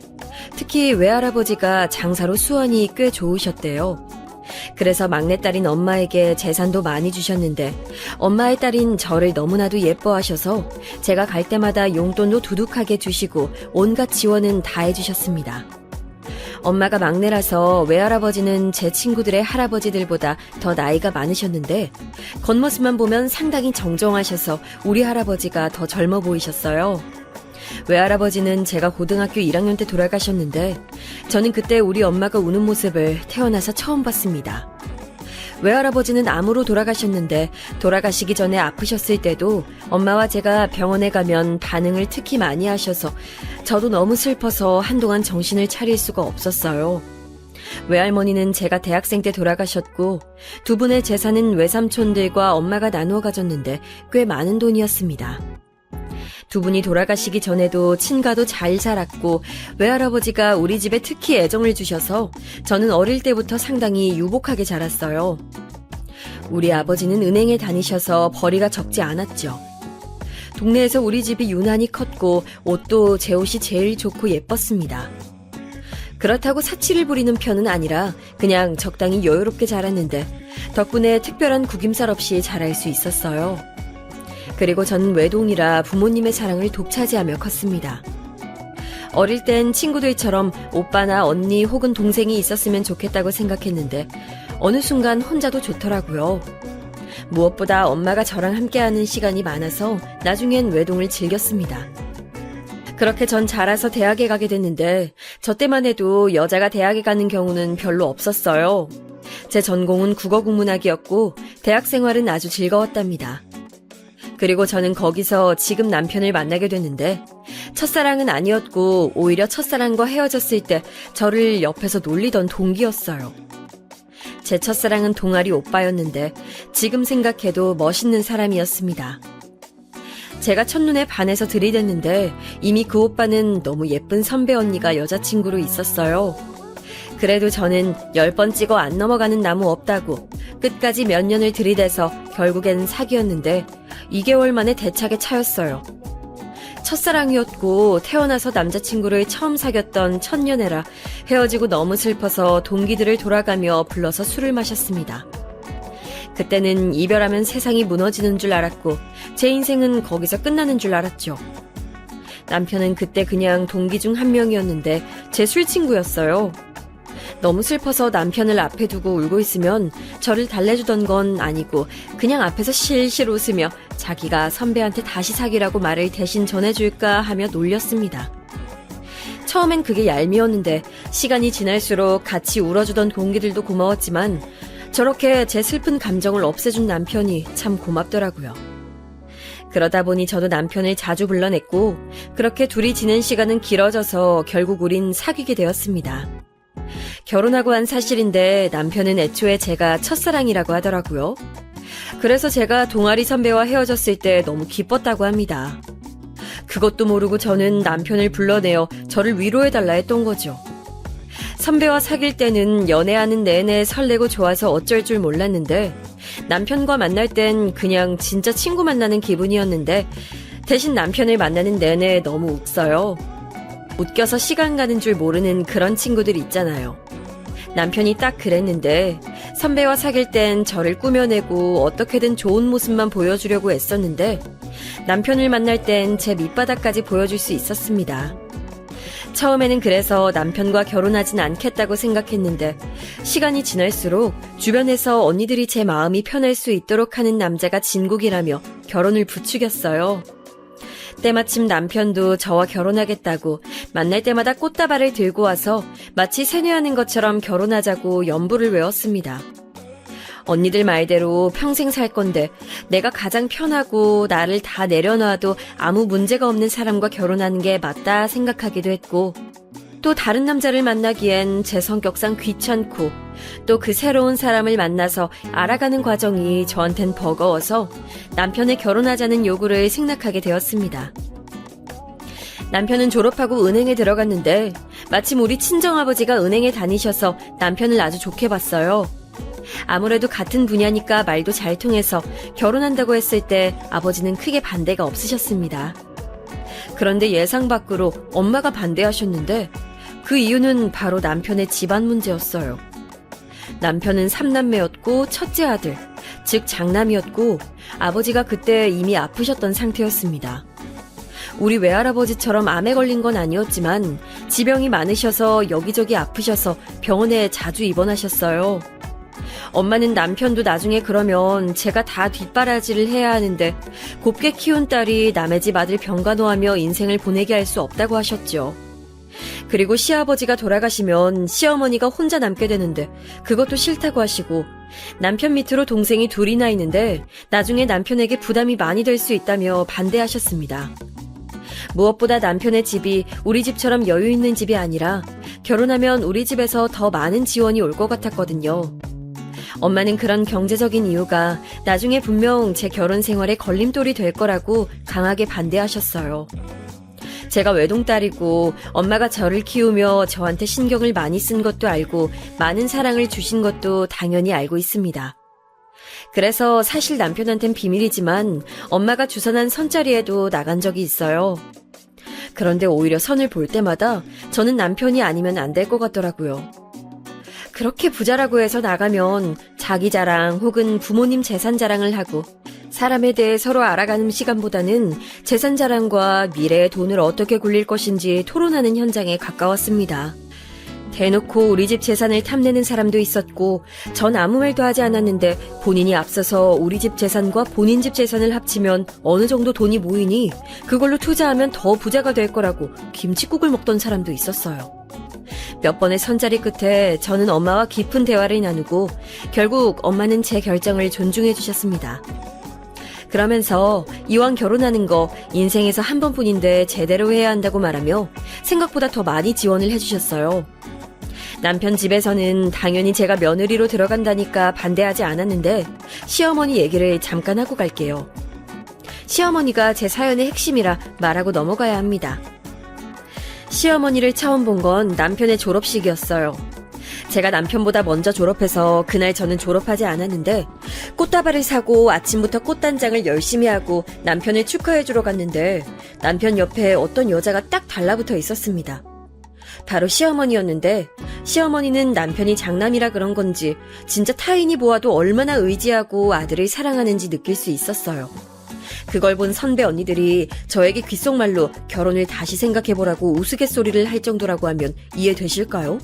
특히 외할아버지가 장사로 수완이 꽤 좋으셨대요. 그래서 막내딸인 엄마에게 재산도 많이 주셨는데 엄마의 딸인 저를 너무나도 예뻐하셔서 제가 갈 때마다 용돈도 두둑하게 주시고 온갖 지원은 다 해주셨습니다. 엄마가 막내라서 외할아버지는 제 친구들의 할아버지들보다 더 나이가 많으셨는데 겉모습만 보면 상당히 정정하셔서 우리 할아버지가 더 젊어 보이셨어요. 외할아버지는 제가 고등학교 1학년 때 돌아가셨는데 저는 그때 우리 엄마가 우는 모습을 태어나서 처음 봤습니다. 외할아버지는 암으로 돌아가셨는데 돌아가시기 전에 아프셨을 때도 엄마와 제가 병원에 가면 반응을 특히 많이 하셔서 저도 너무 슬퍼서 한동안 정신을 차릴 수가 없었어요. 외할머니는 제가 대학생 때 돌아가셨고 두 분의 재산은 외삼촌들과 엄마가 나누어 가졌는데 꽤 많은 돈이었습니다. 두 분이 돌아가시기 전에도 친가도 잘 살았고 외할아버지가 우리 집에 특히 애정을 주셔서 저는 어릴 때부터 상당히 유복하게 자랐어요. 우리 아버지는 은행에 다니셔서 벌이가 적지 않았죠. 동네에서 우리 집이 유난히 컸고 옷도 제 옷이 제일 좋고 예뻤습니다. 그렇다고 사치를 부리는 편은 아니라 그냥 적당히 여유롭게 자랐는데 덕분에 특별한 구김살 없이 자랄 수 있었어요. 그리고 저는 외동이라 부모님의 사랑을 독차지하며 컸습니다. 어릴 땐 친구들처럼 오빠나 언니 혹은 동생이 있었으면 좋겠다고 생각했는데 어느 순간 혼자도 좋더라고요. 무엇보다 엄마가 저랑 함께하는 시간이 많아서 나중엔 외동을 즐겼습니다. 그렇게 전 자라서 대학에 가게 됐는데 저 때만 해도 여자가 대학에 가는 경우는 별로 없었어요. 제 전공은 국어국문학이었고 대학 생활은 아주 즐거웠답니다. 그리고 저는 거기서 지금 남편을 만나게 됐는데 첫사랑은 아니었고 오히려 첫사랑과 헤어졌을 때 저를 옆에서 놀리던 동기였어요. 제 첫사랑은 동아리 오빠였는데 지금 생각해도 멋있는 사람이었습니다. 제가 첫눈에 반해서 들이댔는데 이미 그 오빠는 너무 예쁜 선배 언니가 여자친구로 있었어요. 그래도 저는 10번 찍어 안 넘어가는 나무 없다고 끝까지 몇 년을 들이대서 결국엔 사귀었는데 2개월 만에 대차게 차였어요. 첫사랑이었고 태어나서 남자친구를 처음 사귀었던 첫연애라 헤어지고 너무 슬퍼서 동기들을 돌아가며 불러서 술을 마셨습니다. 그때는 이별하면 세상이 무너지는 줄 알았고 제 인생은 거기서 끝나는 줄 알았죠. 남편은 그때 그냥 동기 중 한 명이었는데 제 술친구였어요. 너무 슬퍼서 남편을 앞에 두고 울고 있으면 저를 달래주던 건 아니고 그냥 앞에서 실실 웃으며 자기가 선배한테 다시 사귀라고 말을 대신 전해줄까 하며 놀렸습니다. 처음엔 그게 얄미웠는데 시간이 지날수록 같이 울어주던 동기들도 고마웠지만 저렇게 제 슬픈 감정을 없애준 남편이 참 고맙더라고요. 그러다 보니 저도 남편을 자주 불러냈고 그렇게 둘이 지낸 시간은 길어져서 결국 우린 사귀게 되었습니다. 결혼하고 한 사실인데 남편은 애초에 제가 첫사랑이라고 하더라고요. 그래서 제가 동아리 선배와 헤어졌을 때 너무 기뻤다고 합니다. 그것도 모르고 저는 남편을 불러내어 저를 위로해달라 했던 거죠. 선배와 사귈 때는 연애하는 내내 설레고 좋아서 어쩔 줄 몰랐는데 남편과 만날 땐 그냥 진짜 친구 만나는 기분이었는데 대신 남편을 만나는 내내 너무 웃어요. 웃겨서 시간 가는 줄 모르는 그런 친구들 있잖아요. 남편이 딱 그랬는데 선배와 사귈 땐 저를 꾸며내고 어떻게든 좋은 모습만 보여주려고 애썼는데 남편을 만날 땐 제 밑바닥까지 보여줄 수 있었습니다. 처음에는 그래서 남편과 결혼하진 않겠다고 생각했는데 시간이 지날수록 주변에서 언니들이 제 마음이 편할 수 있도록 하는 남자가 진국이라며 결혼을 부추겼어요. 때마침 남편도 저와 결혼하겠다고 만날 때마다 꽃다발을 들고 와서 마치 세뇌하는 것처럼 결혼하자고 연부를 외웠습니다. 언니들 말대로 평생 살 건데 내가 가장 편하고 나를 다 내려놔도 아무 문제가 없는 사람과 결혼하는 게 맞다 생각하기도 했고 또 다른 남자를 만나기엔 제 성격상 귀찮고 또 그 새로운 사람을 만나서 알아가는 과정이 저한텐 버거워서 남편의 결혼하자는 요구를 승낙하게 되었습니다. 남편은 졸업하고 은행에 들어갔는데 마침 우리 친정아버지가 은행에 다니셔서 남편을 아주 좋게 봤어요. 아무래도 같은 분야니까 말도 잘 통해서 결혼한다고 했을 때 아버지는 크게 반대가 없으셨습니다. 그런데 예상 밖으로 엄마가 반대하셨는데 그 이유는 바로 남편의 집안 문제였어요. 남편은 3남매였고 첫째 아들, 즉 장남이었고 아버지가 그때 이미 아프셨던 상태였습니다. 우리 외할아버지처럼 암에 걸린 건 아니었지만 지병이 많으셔서 여기저기 아프셔서 병원에 자주 입원하셨어요. 엄마는 남편도 나중에 그러면 제가 다 뒷바라지를 해야 하는데 곱게 키운 딸이 남의 집 아들 병간호하며 인생을 보내게 할 수 없다고 하셨죠. 그리고 시아버지가 돌아가시면 시어머니가 혼자 남게 되는데 그것도 싫다고 하시고 남편 밑으로 동생이 둘이나 있는데 나중에 남편에게 부담이 많이 될 수 있다며 반대하셨습니다. 무엇보다 남편의 집이 우리 집처럼 여유 있는 집이 아니라 결혼하면 우리 집에서 더 많은 지원이 올 것 같았거든요. 엄마는 그런 경제적인 이유가 나중에 분명 제 결혼 생활에 걸림돌이 될 거라고 강하게 반대하셨어요. 제가 외동딸이고 엄마가 저를 키우며 저한테 신경을 많이 쓴 것도 알고 많은 사랑을 주신 것도 당연히 알고 있습니다. 그래서 사실 남편한텐 비밀이지만 엄마가 주선한 선자리에도 나간 적이 있어요. 그런데 오히려 선을 볼 때마다 저는 남편이 아니면 안 될 것 같더라고요. 그렇게 부자라고 해서 나가면 자기 자랑 혹은 부모님 재산 자랑을 하고 사람에 대해 서로 알아가는 시간보다는 재산 자랑과 미래의 돈을 어떻게 굴릴 것인지 토론하는 현장에 가까웠습니다. 대놓고 우리 집 재산을 탐내는 사람도 있었고 전 아무 말도 하지 않았는데 본인이 앞서서 우리 집 재산과 본인 집 재산을 합치면 어느 정도 돈이 모이니 그걸로 투자하면 더 부자가 될 거라고 김칫국을 먹던 사람도 있었어요. 몇 번의 선자리 끝에 저는 엄마와 깊은 대화를 나누고 결국 엄마는 제 결정을 존중해 주셨습니다. 그러면서 이왕 결혼하는 거 인생에서 한 번뿐인데 제대로 해야 한다고 말하며 생각보다 더 많이 지원을 해주셨어요. 남편 집에서는 당연히 제가 며느리로 들어간다니까 반대하지 않았는데 시어머니 얘기를 잠깐 하고 갈게요. 시어머니가 제 사연의 핵심이라 말하고 넘어가야 합니다. 시어머니를 처음 본 건 남편의 졸업식이었어요. 제가 남편보다 먼저 졸업해서 그날 저는 졸업하지 않았는데 꽃다발을 사고 아침부터 꽃단장을 열심히 하고 남편을 축하해주러 갔는데 남편 옆에 어떤 여자가 딱 달라붙어 있었습니다. 바로 시어머니였는데 시어머니는 남편이 장남이라 그런 건지 진짜 타인이 보아도 얼마나 의지하고 아들을 사랑하는지 느낄 수 있었어요. 그걸 본 선배 언니들이 저에게 귓속말로 결혼을 다시 생각해보라고 우스갯소리를 할 정도라고 하면 이해되실까요?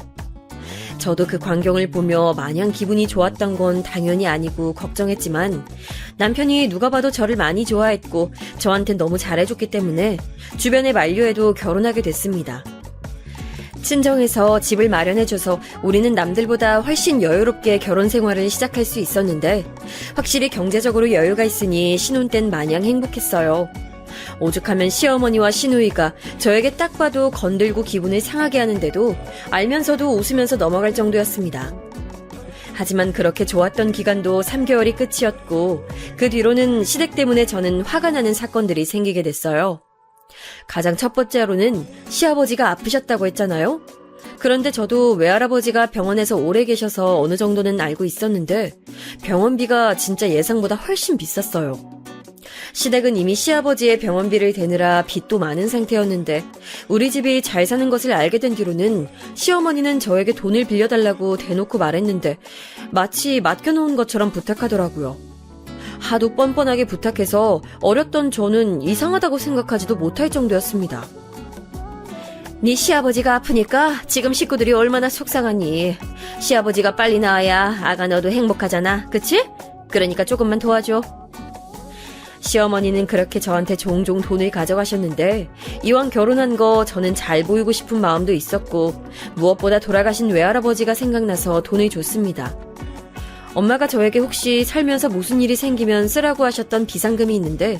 저도 그 광경을 보며 마냥 기분이 좋았던 건 당연히 아니고 걱정했지만 남편이 누가 봐도 저를 많이 좋아했고 저한텐 너무 잘해줬기 때문에 주변에 만류해도 결혼하게 됐습니다. 친정에서 집을 마련해줘서 우리는 남들보다 훨씬 여유롭게 결혼 생활을 시작할 수 있었는데 확실히 경제적으로 여유가 있으니 신혼 땐 마냥 행복했어요. 오죽하면 시어머니와 시누이가 저에게 딱 봐도 건들고 기분을 상하게 하는데도 알면서도 웃으면서 넘어갈 정도였습니다. 하지만 그렇게 좋았던 기간도 3개월이 끝이었고 그 뒤로는 시댁 때문에 저는 화가 나는 사건들이 생기게 됐어요. 가장 첫 번째로는 시아버지가 아프셨다고 했잖아요. 그런데 저도 외할아버지가 병원에서 오래 계셔서 어느 정도는 알고 있었는데 병원비가 진짜 예상보다 훨씬 비쌌어요. 시댁은 이미 시아버지의 병원비를 대느라 빚도 많은 상태였는데 우리 집이 잘 사는 것을 알게 된 뒤로는 시어머니는 저에게 돈을 빌려달라고 대놓고 말했는데 마치 맡겨놓은 것처럼 부탁하더라고요. 하도 뻔뻔하게 부탁해서 어렸던 저는 이상하다고 생각하지도 못할 정도였습니다. 네 시아버지가 아프니까 지금 식구들이 얼마나 속상하니. 시아버지가 빨리 나아야 아가 너도 행복하잖아. 그치? 그러니까 조금만 도와줘. 시어머니는 그렇게 저한테 종종 돈을 가져가셨는데 이왕 결혼한 거 저는 잘 보이고 싶은 마음도 있었고 무엇보다 돌아가신 외할아버지가 생각나서 돈을 줬습니다. 엄마가 저에게 혹시 살면서 무슨 일이 생기면 쓰라고 하셨던 비상금이 있는데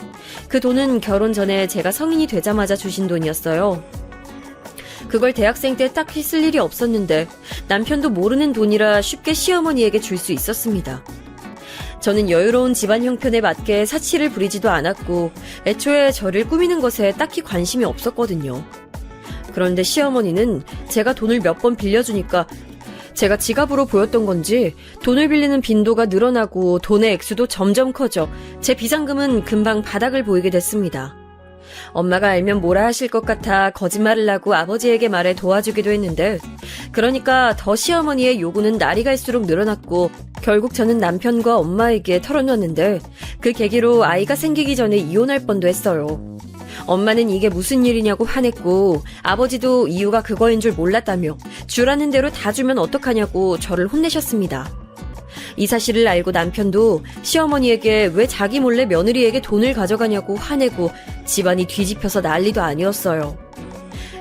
그 돈은 결혼 전에 제가 성인이 되자마자 주신 돈이었어요. 그걸 대학생 때 딱히 쓸 일이 없었는데 남편도 모르는 돈이라 쉽게 시어머니에게 줄 수 있었습니다. 저는 여유로운 집안 형편에 맞게 사치를 부리지도 않았고 애초에 저를 꾸미는 것에 딱히 관심이 없었거든요. 그런데 시어머니는 제가 돈을 몇 번 빌려주니까 제가 지갑으로 보였던 건지 돈을 빌리는 빈도가 늘어나고 돈의 액수도 점점 커져 제 비상금은 금방 바닥을 보이게 됐습니다. 엄마가 알면 뭐라 하실 것 같아 거짓말을 하고 아버지에게 말해 도와주기도 했는데 그러니까 더 시어머니의 요구는 날이 갈수록 늘어났고 결국 저는 남편과 엄마에게 털어놨는데 그 계기로 아이가 생기기 전에 이혼할 뻔도 했어요. 엄마는 이게 무슨 일이냐고 화냈고 아버지도 이유가 그거인 줄 몰랐다며 주라는 대로 다 주면 어떡하냐고 저를 혼내셨습니다. 이 사실을 알고 남편도 시어머니에게 왜 자기 몰래 며느리에게 돈을 가져가냐고 화내고 집안이 뒤집혀서 난리도 아니었어요.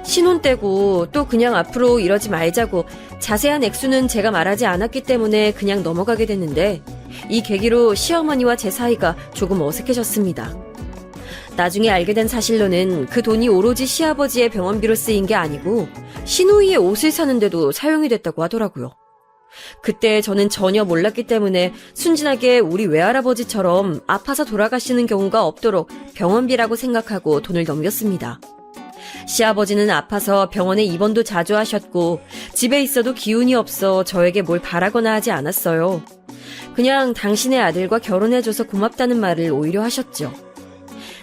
신혼 때고 또 그냥 앞으로 이러지 말자고 자세한 액수는 제가 말하지 않았기 때문에 그냥 넘어가게 됐는데 이 계기로 시어머니와 제 사이가 조금 어색해졌습니다. 나중에 알게 된 사실로는 그 돈이 오로지 시아버지의 병원비로 쓰인 게 아니고 시누이의 옷을 사는데도 사용이 됐다고 하더라고요. 그때 저는 전혀 몰랐기 때문에 순진하게 우리 외할아버지처럼 아파서 돌아가시는 경우가 없도록 병원비라고 생각하고 돈을 넘겼습니다. 시아버지는 아파서 병원에 입원도 자주 하셨고 집에 있어도 기운이 없어 저에게 뭘 바라거나 하지 않았어요. 그냥 당신의 아들과 결혼해줘서 고맙다는 말을 오히려 하셨죠.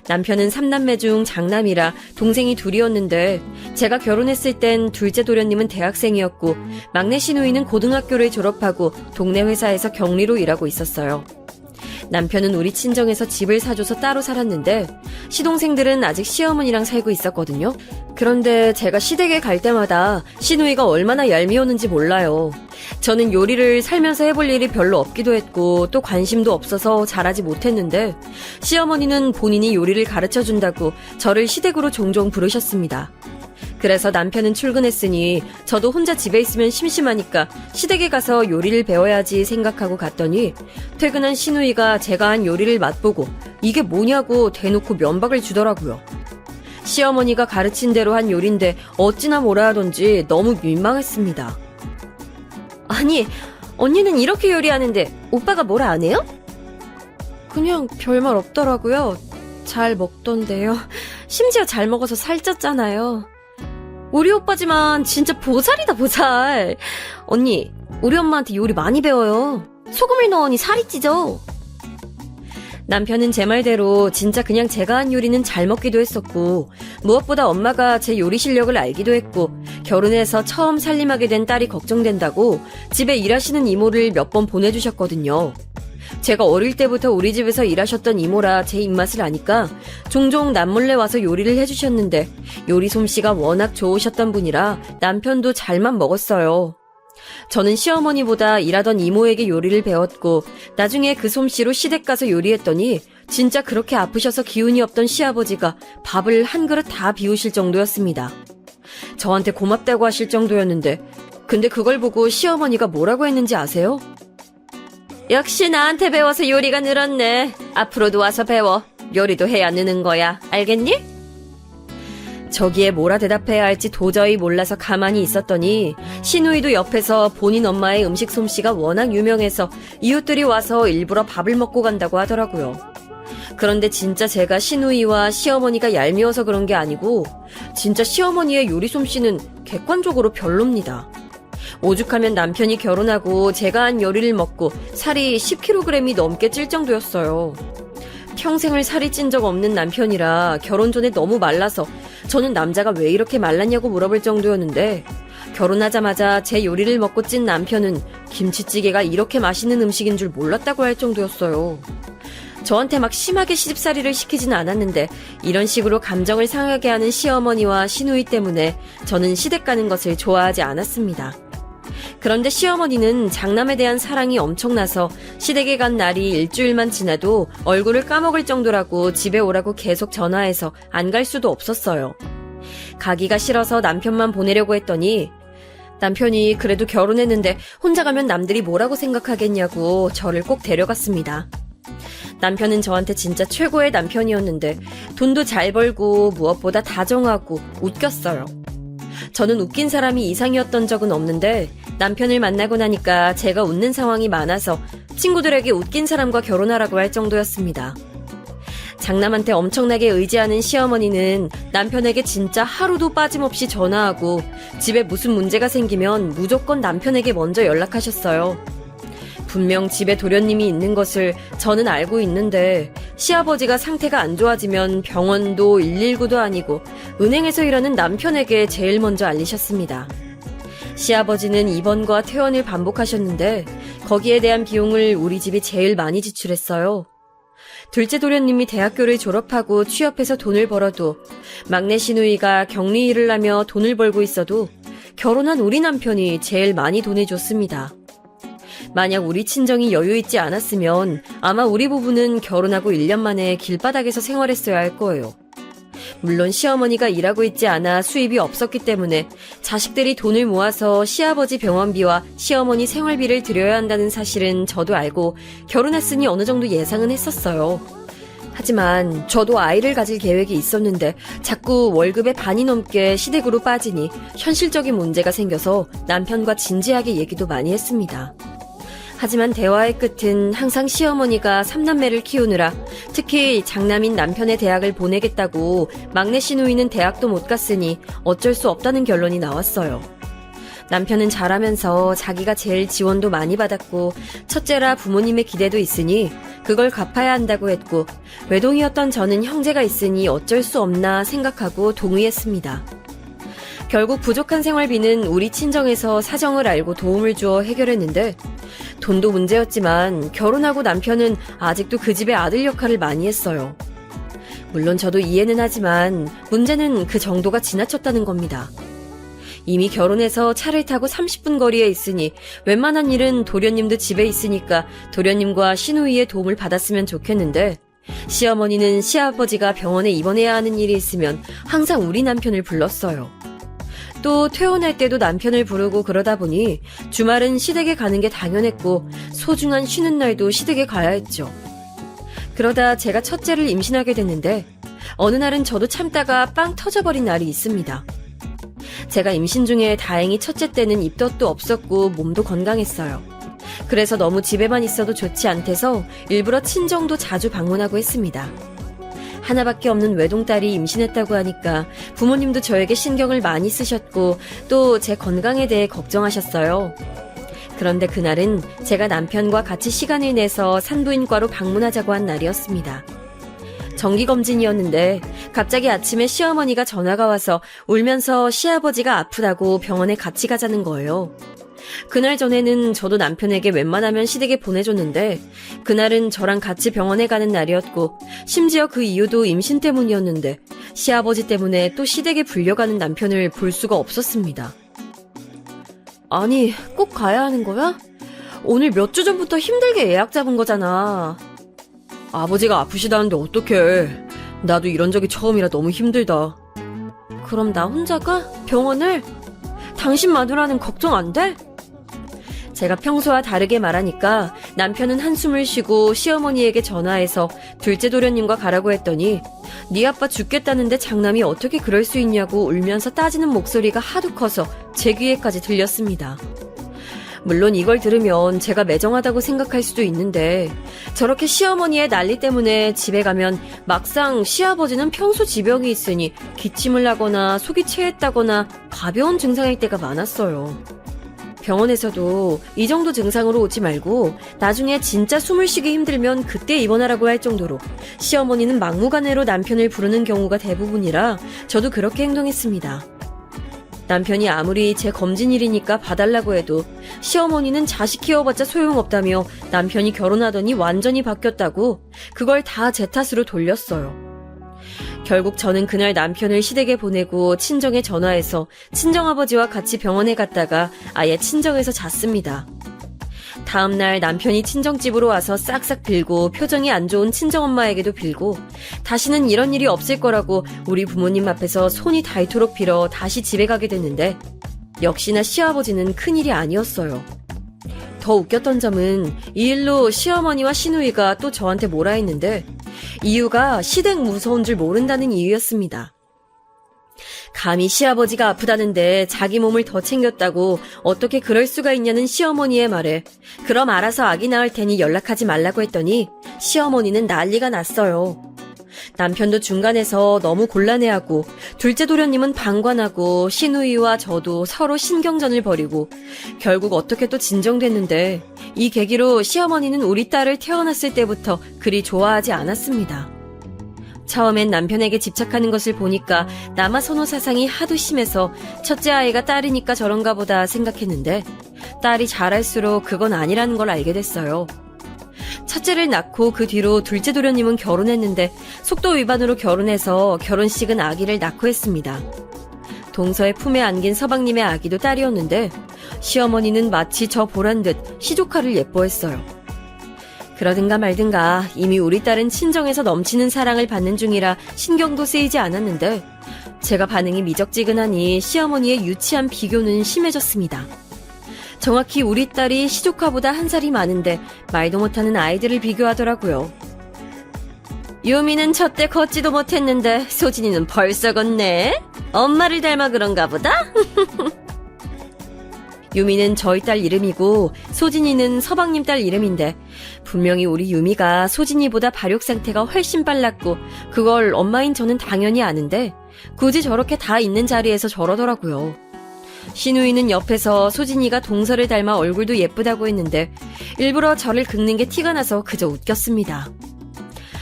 남편은 3남매 중 장남이라 동생이 둘이었는데 제가 결혼했을 땐 둘째 도련님은 대학생이었고 막내 시누이는 고등학교를 졸업하고 동네 회사에서 경리로 일하고 있었어요. 남편은 우리 친정에서 집을 사줘서 따로 살았는데 시동생들은 아직 시어머니랑 살고 있었거든요. 그런데 제가 시댁에 갈 때마다 시누이가 얼마나 얄미웠는지 몰라요. 저는 요리를 살면서 해볼 일이 별로 없기도 했고 또 관심도 없어서 잘하지 못했는데 시어머니는 본인이 요리를 가르쳐준다고 저를 시댁으로 종종 부르셨습니다. 그래서 남편은 출근했으니 저도 혼자 집에 있으면 심심하니까 시댁에 가서 요리를 배워야지 생각하고 갔더니 퇴근한 시누이가 제가 한 요리를 맛보고 이게 뭐냐고 대놓고 면박을 주더라고요. 시어머니가 가르친 대로 한 요리인데 어찌나 뭐라 하던지 너무 민망했습니다. 아니, 언니는 이렇게 요리하는데 오빠가 뭐라 안 해요? 그냥 별말 없더라고요. 잘 먹던데요. 심지어 잘 먹어서 살쪘잖아요. 우리 오빠지만 진짜 보살이다 보살. 언니, 우리 엄마한테 요리 많이 배워요. 소금을 넣으니 살이 찌죠. 남편은 제 말대로 진짜 그냥 제가 한 요리는 잘 먹기도 했었고 무엇보다 엄마가 제 요리 실력을 알기도 했고 결혼해서 처음 살림하게 된 딸이 걱정된다고 집에 일하시는 이모를 몇 번 보내주셨거든요. 제가 어릴 때부터 우리 집에서 일하셨던 이모라 제 입맛을 아니까 종종 남몰래 와서 요리를 해주셨는데 요리 솜씨가 워낙 좋으셨던 분이라 남편도 잘만 먹었어요. 저는 시어머니보다 일하던 이모에게 요리를 배웠고 나중에 그 솜씨로 시댁 가서 요리했더니 진짜 그렇게 아프셔서 기운이 없던 시아버지가 밥을 한 그릇 다 비우실 정도였습니다. 저한테 고맙다고 하실 정도였는데, 근데 그걸 보고 시어머니가 뭐라고 했는지 아세요? 역시 나한테 배워서 요리가 늘었네. 앞으로도 와서 배워. 요리도 해야 느는 거야. 알겠니? 저기에 뭐라 대답해야 할지 도저히 몰라서 가만히 있었더니 시누이도 옆에서 본인 엄마의 음식 솜씨가 워낙 유명해서 이웃들이 와서 일부러 밥을 먹고 간다고 하더라고요. 그런데 진짜 제가 시누이와 시어머니가 얄미워서 그런 게 아니고 진짜 시어머니의 요리 솜씨는 객관적으로 별로입니다. 오죽하면 남편이 결혼하고 제가 한 요리를 먹고 살이 10kg이 넘게 찔 정도였어요. 평생을 살이 찐 적 없는 남편이라 결혼 전에 너무 말라서 저는 남자가 왜 이렇게 말랐냐고 물어볼 정도였는데 결혼하자마자 제 요리를 먹고 찐 남편은 김치찌개가 이렇게 맛있는 음식인 줄 몰랐다고 할 정도였어요. 저한테 막 심하게 시집살이를 시키진 않았는데 이런 식으로 감정을 상하게 하는 시어머니와 시누이 때문에 저는 시댁 가는 것을 좋아하지 않았습니다. 그런데 시어머니는 장남에 대한 사랑이 엄청나서 시댁에 간 날이 일주일만 지나도 얼굴을 까먹을 정도라고 집에 오라고 계속 전화해서 안 갈 수도 없었어요. 가기가 싫어서 남편만 보내려고 했더니 남편이 그래도 결혼했는데 혼자 가면 남들이 뭐라고 생각하겠냐고 저를 꼭 데려갔습니다. 남편은 저한테 진짜 최고의 남편이었는데 돈도 잘 벌고 무엇보다 다정하고 웃겼어요. 저는 웃긴 사람이 이상이었던 적은 없는데 남편을 만나고 나니까 제가 웃는 상황이 많아서 친구들에게 웃긴 사람과 결혼하라고 할 정도였습니다. 장남한테 엄청나게 의지하는 시어머니는 남편에게 진짜 하루도 빠짐없이 전화하고 집에 무슨 문제가 생기면 무조건 남편에게 먼저 연락하셨어요. 분명 집에 도련님이 있는 것을 저는 알고 있는데 시아버지가 상태가 안 좋아지면 병원도 119도 아니고 은행에서 일하는 남편에게 제일 먼저 알리셨습니다. 시아버지는 입원과 퇴원을 반복하셨는데 거기에 대한 비용을 우리 집이 제일 많이 지출했어요. 둘째 도련님이 대학교를 졸업하고 취업해서 돈을 벌어도 막내 시누이가 격리 일을 하며 돈을 벌고 있어도 결혼한 우리 남편이 제일 많이 돈을 줬습니다. 만약 우리 친정이 여유 있지 않았으면 아마 우리 부부는 결혼하고 1년 만에 길바닥에서 생활했어야 할 거예요. 물론 시어머니가 일하고 있지 않아 수입이 없었기 때문에 자식들이 돈을 모아서 시아버지 병원비와 시어머니 생활비를 드려야 한다는 사실은 저도 알고 결혼했으니 어느 정도 예상은 했었어요. 하지만 저도 아이를 가질 계획이 있었는데 자꾸 월급의 반이 넘게 시댁으로 빠지니 현실적인 문제가 생겨서 남편과 진지하게 얘기도 많이 했습니다. 하지만 대화의 끝은 항상 시어머니가 3남매를 키우느라 특히 장남인 남편의 대학을 보내겠다고 막내 시누이는 대학도 못 갔으니 어쩔 수 없다는 결론이 나왔어요. 남편은 잘하면서 자기가 제일 지원도 많이 받았고 첫째라 부모님의 기대도 있으니 그걸 갚아야 한다고 했고 외동이었던 저는 형제가 있으니 어쩔 수 없나 생각하고 동의했습니다. 결국 부족한 생활비는 우리 친정에서 사정을 알고 도움을 주어 해결했는데 돈도 문제였지만 결혼하고 남편은 아직도 그 집의 아들 역할을 많이 했어요. 물론 저도 이해는 하지만 문제는 그 정도가 지나쳤다는 겁니다. 이미 결혼해서 차를 타고 30분 거리에 있으니 웬만한 일은 도련님도 집에 있으니까 도련님과 시누이의 도움을 받았으면 좋겠는데 시어머니는 시아버지가 병원에 입원해야 하는 일이 있으면 항상 우리 남편을 불렀어요. 또 퇴원할 때도 남편을 부르고 그러다 보니 주말은 시댁에 가는 게 당연했고 소중한 쉬는 날도 시댁에 가야 했죠. 그러다 제가 첫째를 임신하게 됐는데 어느 날은 저도 참다가 빵 터져버린 날이 있습니다. 제가 임신 중에 다행히 첫째 때는 입덧도 없었고 몸도 건강했어요. 그래서 너무 집에만 있어도 좋지 않대서 일부러 친정도 자주 방문하고 했습니다. 하나밖에 없는 외동딸이 임신했다고 하니까 부모님도 저에게 신경을 많이 쓰셨고 또 제 건강에 대해 걱정하셨어요. 그런데 그날은 제가 남편과 같이 시간을 내서 산부인과로 방문하자고 한 날이었습니다. 정기검진이었는데 갑자기 아침에 시어머니가 전화가 와서 울면서 시아버지가 아프다고 병원에 같이 가자는 거예요. 그날 전에는 저도 남편에게 웬만하면 시댁에 보내줬는데 그날은 저랑 같이 병원에 가는 날이었고 심지어 그 이유도 임신 때문이었는데 시아버지 때문에 또 시댁에 불려가는 남편을 볼 수가 없었습니다. 아니, 꼭 가야 하는 거야? 오늘 몇 주 전부터 힘들게 예약 잡은 거잖아. 아버지가 아프시다는데 어떡해. 나도 이런 적이 처음이라 너무 힘들다. 그럼 나 혼자 가? 병원을? 당신 마누라는 걱정 안 돼? 제가 평소와 다르게 말하니까 남편은 한숨을 쉬고 시어머니에게 전화해서 둘째 도련님과 가라고 했더니 네 아빠 죽겠다는데 장남이 어떻게 그럴 수 있냐고 울면서 따지는 목소리가 하도 커서 제 귀에까지 들렸습니다. 물론 이걸 들으면 제가 매정하다고 생각할 수도 있는데 저렇게 시어머니의 난리 때문에 집에 가면 막상 시아버지는 평소 지병이 있으니 기침을 하거나 속이 체했다거나 가벼운 증상일 때가 많았어요. 병원에서도 이 정도 증상으로 오지 말고 나중에 진짜 숨을 쉬기 힘들면 그때 입원하라고 할 정도로 시어머니는 막무가내로 남편을 부르는 경우가 대부분이라 저도 그렇게 행동했습니다. 남편이 아무리 제 검진일이니까 봐달라고 해도 시어머니는 자식 키워봤자 소용없다며 남편이 결혼하더니 완전히 바뀌었다고 그걸 다 제 탓으로 돌렸어요. 결국 저는 그날 남편을 시댁에 보내고 친정에 전화해서 친정아버지와 같이 병원에 갔다가 아예 친정에서 잤습니다. 다음날 남편이 친정집으로 와서 싹싹 빌고 표정이 안 좋은 친정엄마에게도 빌고 다시는 이런 일이 없을 거라고 우리 부모님 앞에서 손이 닳도록 빌어 다시 집에 가게 됐는데 역시나 시아버지는 큰일이 아니었어요. 더 웃겼던 점은 이 일로 시어머니와 시누이가 또 저한테 뭐라 했는데 이유가 시댁 무서운 줄 모른다는 이유였습니다. 감히 시아버지가 아프다는데 자기 몸을 더 챙겼다고 어떻게 그럴 수가 있냐는 시어머니의 말에 그럼 알아서 아기 낳을 테니 연락하지 말라고 했더니 시어머니는 난리가 났어요. 남편도 중간에서 너무 곤란해하고 둘째 도련님은 방관하고 시누이와 저도 서로 신경전을 벌이고 결국 어떻게 또 진정됐는데 이 계기로 시어머니는 우리 딸을 태어났을 때부터 그리 좋아하지 않았습니다. 처음엔 남편에게 집착하는 것을 보니까 남아선호 사상이 하도 심해서 첫째 아이가 딸이니까 저런가 보다 생각했는데 딸이 자랄수록 그건 아니라는 걸 알게 됐어요. 첫째를 낳고 그 뒤로 둘째 도련님은 결혼했는데 속도 위반으로 결혼해서 결혼식은 아기를 낳고 했습니다. 동서의 품에 안긴 서방님의 아기도 딸이었는데 시어머니는 마치 저 보란 듯 시조카를 예뻐했어요. 그러든가 말든가 이미 우리 딸은 친정에서 넘치는 사랑을 받는 중이라 신경도 쓰이지 않았는데 제가 반응이 미적지근하니 시어머니의 유치한 비교는 심해졌습니다. 정확히 우리 딸이 시조카보다 한 살이 많은데 말도 못하는 아이들을 비교하더라고요. 유미는 저 때 걷지도 못했는데 소진이는 벌써 걷네? 엄마를 닮아 그런가 보다? 유미는 저희 딸 이름이고 소진이는 서방님 딸 이름인데 분명히 우리 유미가 소진이보다 발육 상태가 훨씬 빨랐고 그걸 엄마인 저는 당연히 아는데 굳이 저렇게 다 있는 자리에서 저러더라고요. 시누이는 옆에서 소진이가 동서를 닮아 얼굴도 예쁘다고 했는데 일부러 저를 긁는 게 티가 나서 그저 웃겼습니다.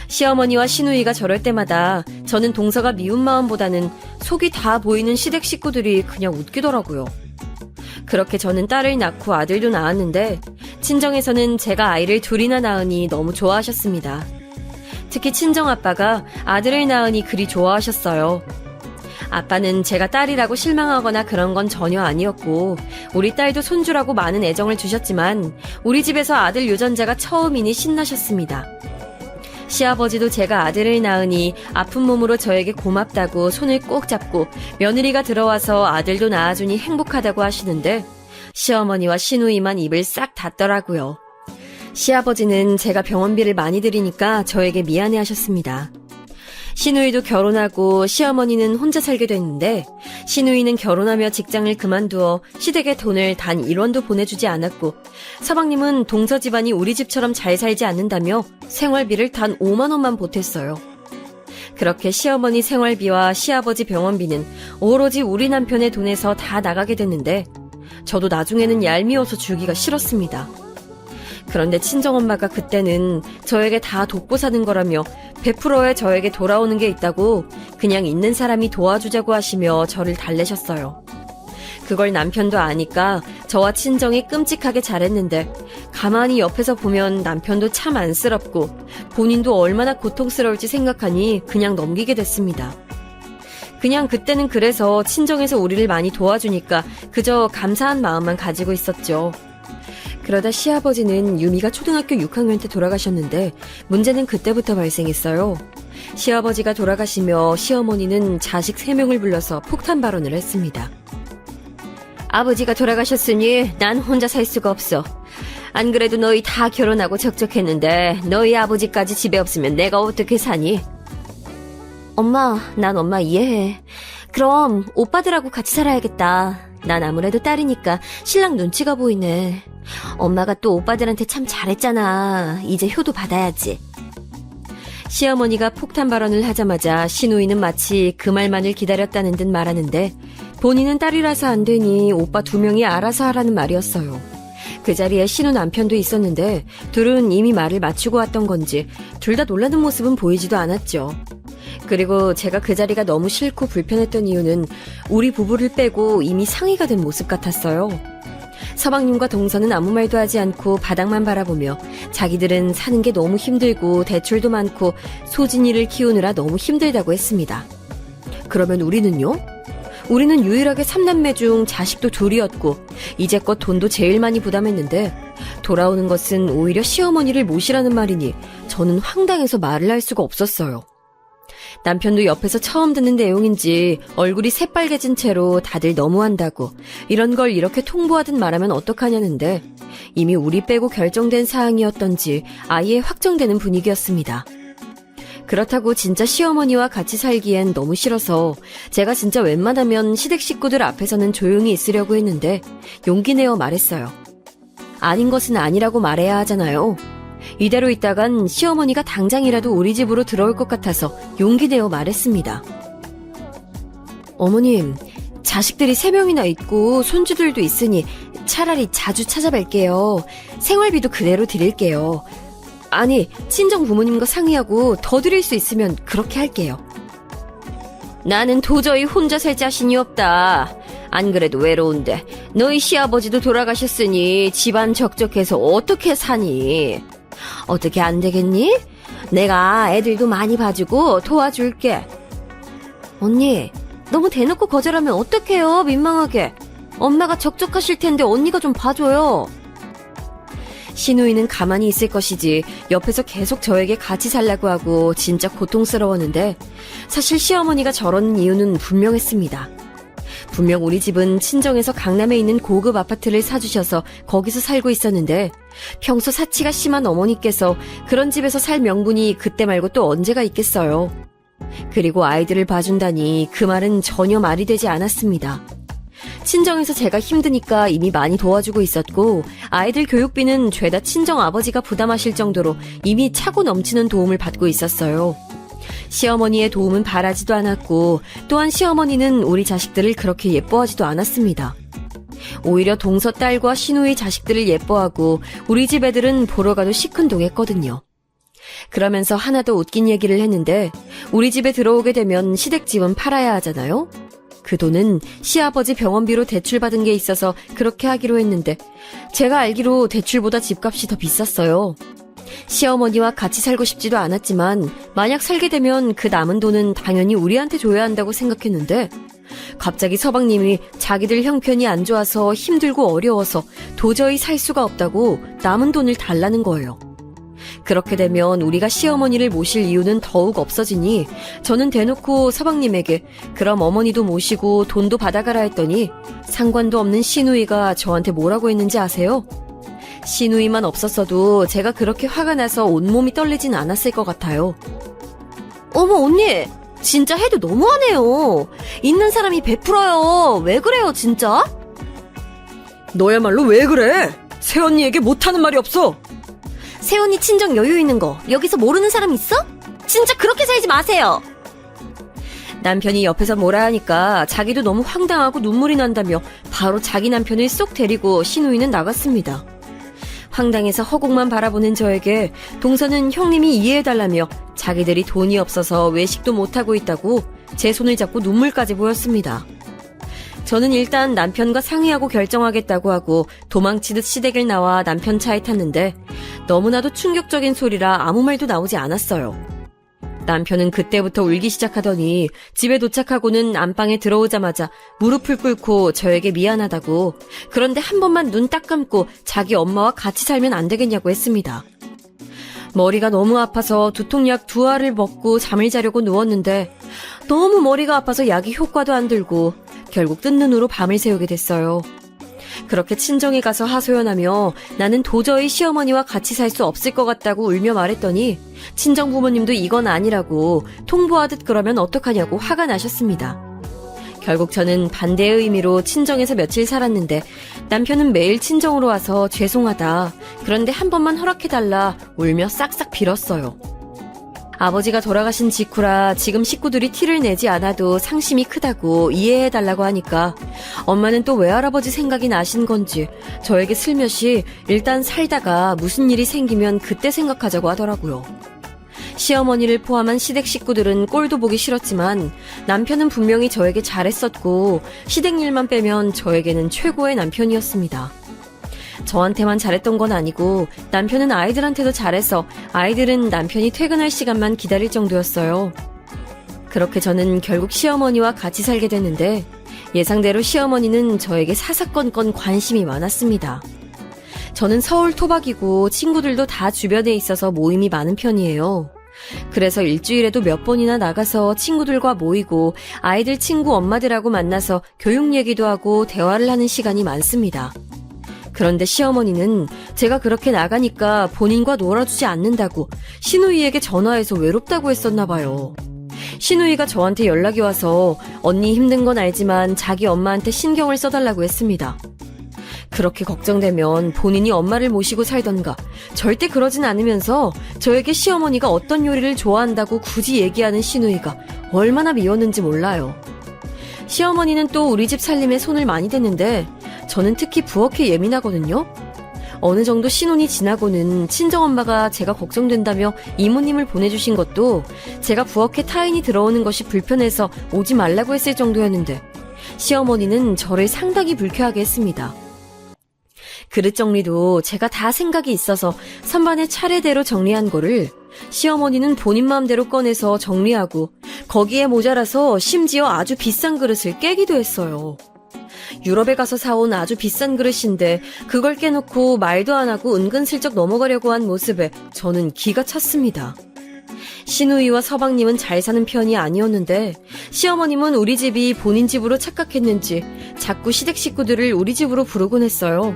시어머니와 시누이가 저럴 때마다 저는 동서가 미운 마음보다는 속이 다 보이는 시댁 식구들이 그냥 웃기더라고요. 그렇게 저는 딸을 낳고 아들도 낳았는데 친정에서는 제가 아이를 둘이나 낳으니 너무 좋아하셨습니다. 특히 친정아빠가 아들을 낳으니 그리 좋아하셨어요. 아빠는 제가 딸이라고 실망하거나 그런 건 전혀 아니었고 우리 딸도 손주라고 많은 애정을 주셨지만 우리 집에서 아들 유전자가 처음이니 신나셨습니다. 시아버지도 제가 아들을 낳으니 아픈 몸으로 저에게 고맙다고 손을 꼭 잡고 며느리가 들어와서 아들도 낳아주니 행복하다고 하시는데 시어머니와 시누이만 입을 싹 닫더라고요. 시아버지는 제가 병원비를 많이 들이니까 저에게 미안해하셨습니다. 시누이도 결혼하고 시어머니는 혼자 살게 됐는데 시누이는 결혼하며 직장을 그만두어 시댁에 돈을 단 1원도 보내주지 않았고 서방님은 동서 집안이 우리 집처럼 잘 살지 않는다며 생활비를 단 5만 원만 보탰어요. 그렇게 시어머니 생활비와 시아버지 병원비는 오로지 우리 남편의 돈에서 다 나가게 됐는데 저도 나중에는 얄미워서 주기가 싫었습니다. 그런데 친정엄마가 그때는 저에게 다 돕고 사는 거라며 100%의 저에게 돌아오는 게 있다고 그냥 있는 사람이 도와주자고 하시며 저를 달래셨어요. 그걸 남편도 아니까 저와 친정이 끔찍하게 잘했는데 가만히 옆에서 보면 남편도 참 안쓰럽고 본인도 얼마나 고통스러울지 생각하니 그냥 넘기게 됐습니다. 그냥 그때는 그래서 친정에서 우리를 많이 도와주니까 그저 감사한 마음만 가지고 있었죠. 그러다 시아버지는 유미가 초등학교 6학년 때 돌아가셨는데 문제는 그때부터 발생했어요. 시아버지가 돌아가시며 시어머니는 자식 3명을 불러서 폭탄 발언을 했습니다. 아버지가 돌아가셨으니 난 혼자 살 수가 없어. 안 그래도 너희 다 결혼하고 적적했는데 너희 아버지까지 집에 없으면 내가 어떻게 사니? 엄마, 난 엄마 이해해. 그럼 오빠들하고 같이 살아야겠다. 난 아무래도 딸이니까 신랑 눈치가 보이네. 엄마가 또 오빠들한테 참 잘했잖아. 이제 효도 받아야지. 시어머니가 폭탄 발언을 하자마자 시누이는 마치 그 말만을 기다렸다는 듯 말하는데 본인은 딸이라서 안 되니 오빠 2명이 알아서 하라는 말이었어요. 그 자리에 신우 남편도 있었는데 둘은 이미 말을 맞추고 왔던 건지 둘 다 놀라는 모습은 보이지도 않았죠. 그리고 제가 그 자리가 너무 싫고 불편했던 이유는 우리 부부를 빼고 이미 상의가 된 모습 같았어요. 서방님과 동서는 아무 말도 하지 않고 바닥만 바라보며 자기들은 사는 게 너무 힘들고 대출도 많고 소진이를 키우느라 너무 힘들다고 했습니다. 그러면 우리는요? 우리는 유일하게 3남매 중 자식도 둘이었고 이제껏 돈도 제일 많이 부담했는데 돌아오는 것은 오히려 시어머니를 모시라는 말이니 저는 황당해서 말을 할 수가 없었어요. 남편도 옆에서 처음 듣는 내용인지 얼굴이 새빨개진 채로 다들 너무한다고 이런 걸 이렇게 통보하듯 말하면 어떡하냐는데 이미 우리 빼고 결정된 사항이었던지 아예 확정되는 분위기였습니다. 그렇다고 진짜 시어머니와 같이 살기엔 너무 싫어서 제가 진짜 웬만하면 시댁 식구들 앞에서는 조용히 있으려고 했는데 용기 내어 말했어요. 아닌 것은 아니라고 말해야 하잖아요. 이대로 있다간 시어머니가 당장이라도 우리 집으로 들어올 것 같아서 용기 내어 말했습니다. 어머님, 자식들이 3명이나 있고 손주들도 있으니 차라리 자주 찾아뵐게요. 생활비도 그대로 드릴게요. 아니, 친정 부모님과 상의하고 더 드릴 수 있으면 그렇게 할게요. 나는 도저히 혼자 살 자신이 없다. 안 그래도 외로운데 너희 시아버지도 돌아가셨으니 집안 적적해서 어떻게 사니? 어떻게 안 되겠니? 내가 애들도 많이 봐주고 도와줄게. 언니, 너무 대놓고 거절하면 어떡해요, 민망하게. 엄마가 적적하실 텐데 언니가 좀 봐줘요. 시누이는 가만히 있을 것이지 옆에서 계속 저에게 같이 살라고 하고 진짜 고통스러웠는데 사실 시어머니가 저러는 이유는 분명했습니다. 분명 우리 집은 친정에서 강남에 있는 고급 아파트를 사주셔서 거기서 살고 있었는데 평소 사치가 심한 어머니께서 그런 집에서 살 명분이 그때 말고 또 언제가 있겠어요. 그리고 아이들을 봐준다니 그 말은 전혀 말이 되지 않았습니다. 친정에서 제가 힘드니까 이미 많이 도와주고 있었고 아이들 교육비는 죄다 친정 아버지가 부담하실 정도로 이미 차고 넘치는 도움을 받고 있었어요. 시어머니의 도움은 바라지도 않았고 또한 시어머니는 우리 자식들을 그렇게 예뻐하지도 않았습니다. 오히려 동서 딸과 시누이 자식들을 예뻐하고 우리 집 애들은 보러 가도 시큰둥했거든요. 그러면서 하나 더 웃긴 얘기를 했는데 우리 집에 들어오게 되면 시댁집은 팔아야 하잖아요. 그 돈은 시아버지 병원비로 대출받은 게 있어서 그렇게 하기로 했는데 제가 알기로 대출보다 집값이 더 비쌌어요. 시어머니와 같이 살고 싶지도 않았지만 만약 살게 되면 그 남은 돈은 당연히 우리한테 줘야 한다고 생각했는데 갑자기 서방님이 자기들 형편이 안 좋아서 힘들고 어려워서 도저히 살 수가 없다고 남은 돈을 달라는 거예요. 그렇게 되면 우리가 시어머니를 모실 이유는 더욱 없어지니 저는 대놓고 서방님에게 그럼 어머니도 모시고 돈도 받아가라 했더니 상관도 없는 시누이가 저한테 뭐라고 했는지 아세요? 시누이만 없었어도 제가 그렇게 화가 나서 온몸이 떨리진 않았을 것 같아요. 어머 언니, 진짜 해도 너무하네요. 있는 사람이 베풀어요. 왜 그래요 진짜? 너야말로 왜 그래? 새언니에게 못하는 말이 없어. 새언니 친정 여유 있는 거 여기서 모르는 사람 있어? 진짜 그렇게 살지 마세요. 남편이 옆에서 뭐라 하니까 자기도 너무 황당하고 눈물이 난다며 바로 자기 남편을 쏙 데리고 시누이는 나갔습니다. 황당해서 허공만 바라보는 저에게 동서는 형님이 이해해달라며 자기들이 돈이 없어서 외식도 못하고 있다고 제 손을 잡고 눈물까지 보였습니다. 저는 일단 남편과 상의하고 결정하겠다고 하고 도망치듯 시댁을 나와 남편 차에 탔는데 너무나도 충격적인 소리라 아무 말도 나오지 않았어요. 남편은 그때부터 울기 시작하더니 집에 도착하고는 안방에 들어오자마자 무릎을 꿇고 저에게 미안하다고 그런데 한 번만 눈 딱 감고 자기 엄마와 같이 살면 안 되겠냐고 했습니다. 머리가 너무 아파서 두통약 2알을 먹고 잠을 자려고 누웠는데 너무 머리가 아파서 약이 효과도 안 들고 결국 뜬 눈으로 밤을 새우게 됐어요. 그렇게 친정에 가서 하소연하며 나는 도저히 시어머니와 같이 살 수 없을 것 같다고 울며 말했더니 친정 부모님도 이건 아니라고 통보하듯 그러면 어떡하냐고 화가 나셨습니다. 결국 저는 반대의 의미로 친정에서 며칠 살았는데 남편은 매일 친정으로 와서 죄송하다. 그런데 한 번만 허락해달라 울며 싹싹 빌었어요. 아버지가 돌아가신 직후라 지금 식구들이 티를 내지 않아도 상심이 크다고 이해해달라고 하니까 엄마는 또 외할아버지 생각이 나신 건지 저에게 슬며시 일단 살다가 무슨 일이 생기면 그때 생각하자고 하더라고요. 시어머니를 포함한 시댁 식구들은 꼴도 보기 싫었지만 남편은 분명히 저에게 잘했었고 시댁 일만 빼면 저에게는 최고의 남편이었습니다. 저한테만 잘했던 건 아니고 남편은 아이들한테도 잘해서 아이들은 남편이 퇴근할 시간만 기다릴 정도였어요. 그렇게 저는 결국 시어머니와 같이 살게 됐는데 예상대로 시어머니는 저에게 사사건건 관심이 많았습니다. 저는 서울 토박이고 친구들도 다 주변에 있어서 모임이 많은 편이에요. 그래서 일주일에도 몇 번이나 나가서 친구들과 모이고 아이들 친구 엄마들하고 만나서 교육 얘기도 하고 대화를 하는 시간이 많습니다. 그런데 시어머니는 제가 그렇게 나가니까 본인과 놀아주지 않는다고 시누이에게 전화해서 외롭다고 했었나 봐요. 시누이가 저한테 연락이 와서 언니 힘든 건 알지만 자기 엄마한테 신경을 써달라고 했습니다. 그렇게 걱정되면 본인이 엄마를 모시고 살던가 절대 그러진 않으면서 저에게 시어머니가 어떤 요리를 좋아한다고 굳이 얘기하는 시누이가 얼마나 미웠는지 몰라요. 시어머니는 또 우리 집 살림에 손을 많이 댔는데 저는 특히 부엌에 예민하거든요. 어느 정도 신혼이 지나고는 친정엄마가 제가 걱정된다며 이모님을 보내주신 것도 제가 부엌에 타인이 들어오는 것이 불편해서 오지 말라고 했을 정도였는데 시어머니는 저를 상당히 불쾌하게 했습니다. 그릇 정리도 제가 다 생각이 있어서 선반에 차례대로 정리한 거를 시어머니는 본인 마음대로 꺼내서 정리하고 거기에 모자라서 심지어 아주 비싼 그릇을 깨기도 했어요. 유럽에 가서 사온 아주 비싼 그릇인데 그걸 깨놓고 말도 안 하고 은근슬쩍 넘어가려고 한 모습에 저는 기가 찼습니다. 시누이와 서방님은 잘 사는 편이 아니었는데 시어머님은 우리 집이 본인 집으로 착각했는지 자꾸 시댁 식구들을 우리 집으로 부르곤 했어요.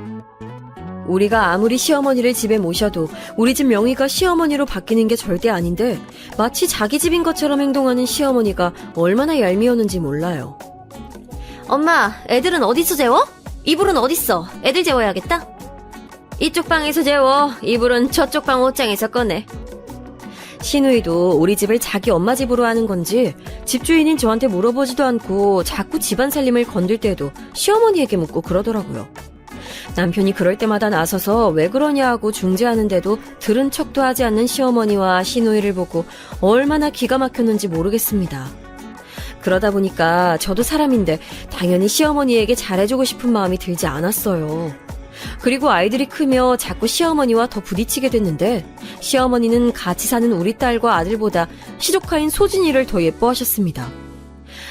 우리가 아무리 시어머니를 집에 모셔도 우리 집 명의가 시어머니로 바뀌는 게 절대 아닌데 마치 자기 집인 것처럼 행동하는 시어머니가 얼마나 얄미웠는지 몰라요. 엄마, 애들은 어디서 재워? 이불은 어딨어? 애들 재워야겠다. 이쪽 방에서 재워. 이불은 저쪽 방 옷장에서 꺼내. 시누이도 우리 집을 자기 엄마 집으로 하는 건지 집주인인 저한테 물어보지도 않고 자꾸 집안 살림을 건들 때도 시어머니에게 묻고 그러더라고요. 남편이 그럴 때마다 나서서 왜 그러냐 하고 중재하는데도 들은 척도 하지 않는 시어머니와 시누이를 보고 얼마나 기가 막혔는지 모르겠습니다. 그러다 보니까 저도 사람인데 당연히 시어머니에게 잘해주고 싶은 마음이 들지 않았어요. 그리고 아이들이 크며 자꾸 시어머니와 더 부딪히게 됐는데 시어머니는 같이 사는 우리 딸과 아들보다 시조카인 소진이를 더 예뻐하셨습니다.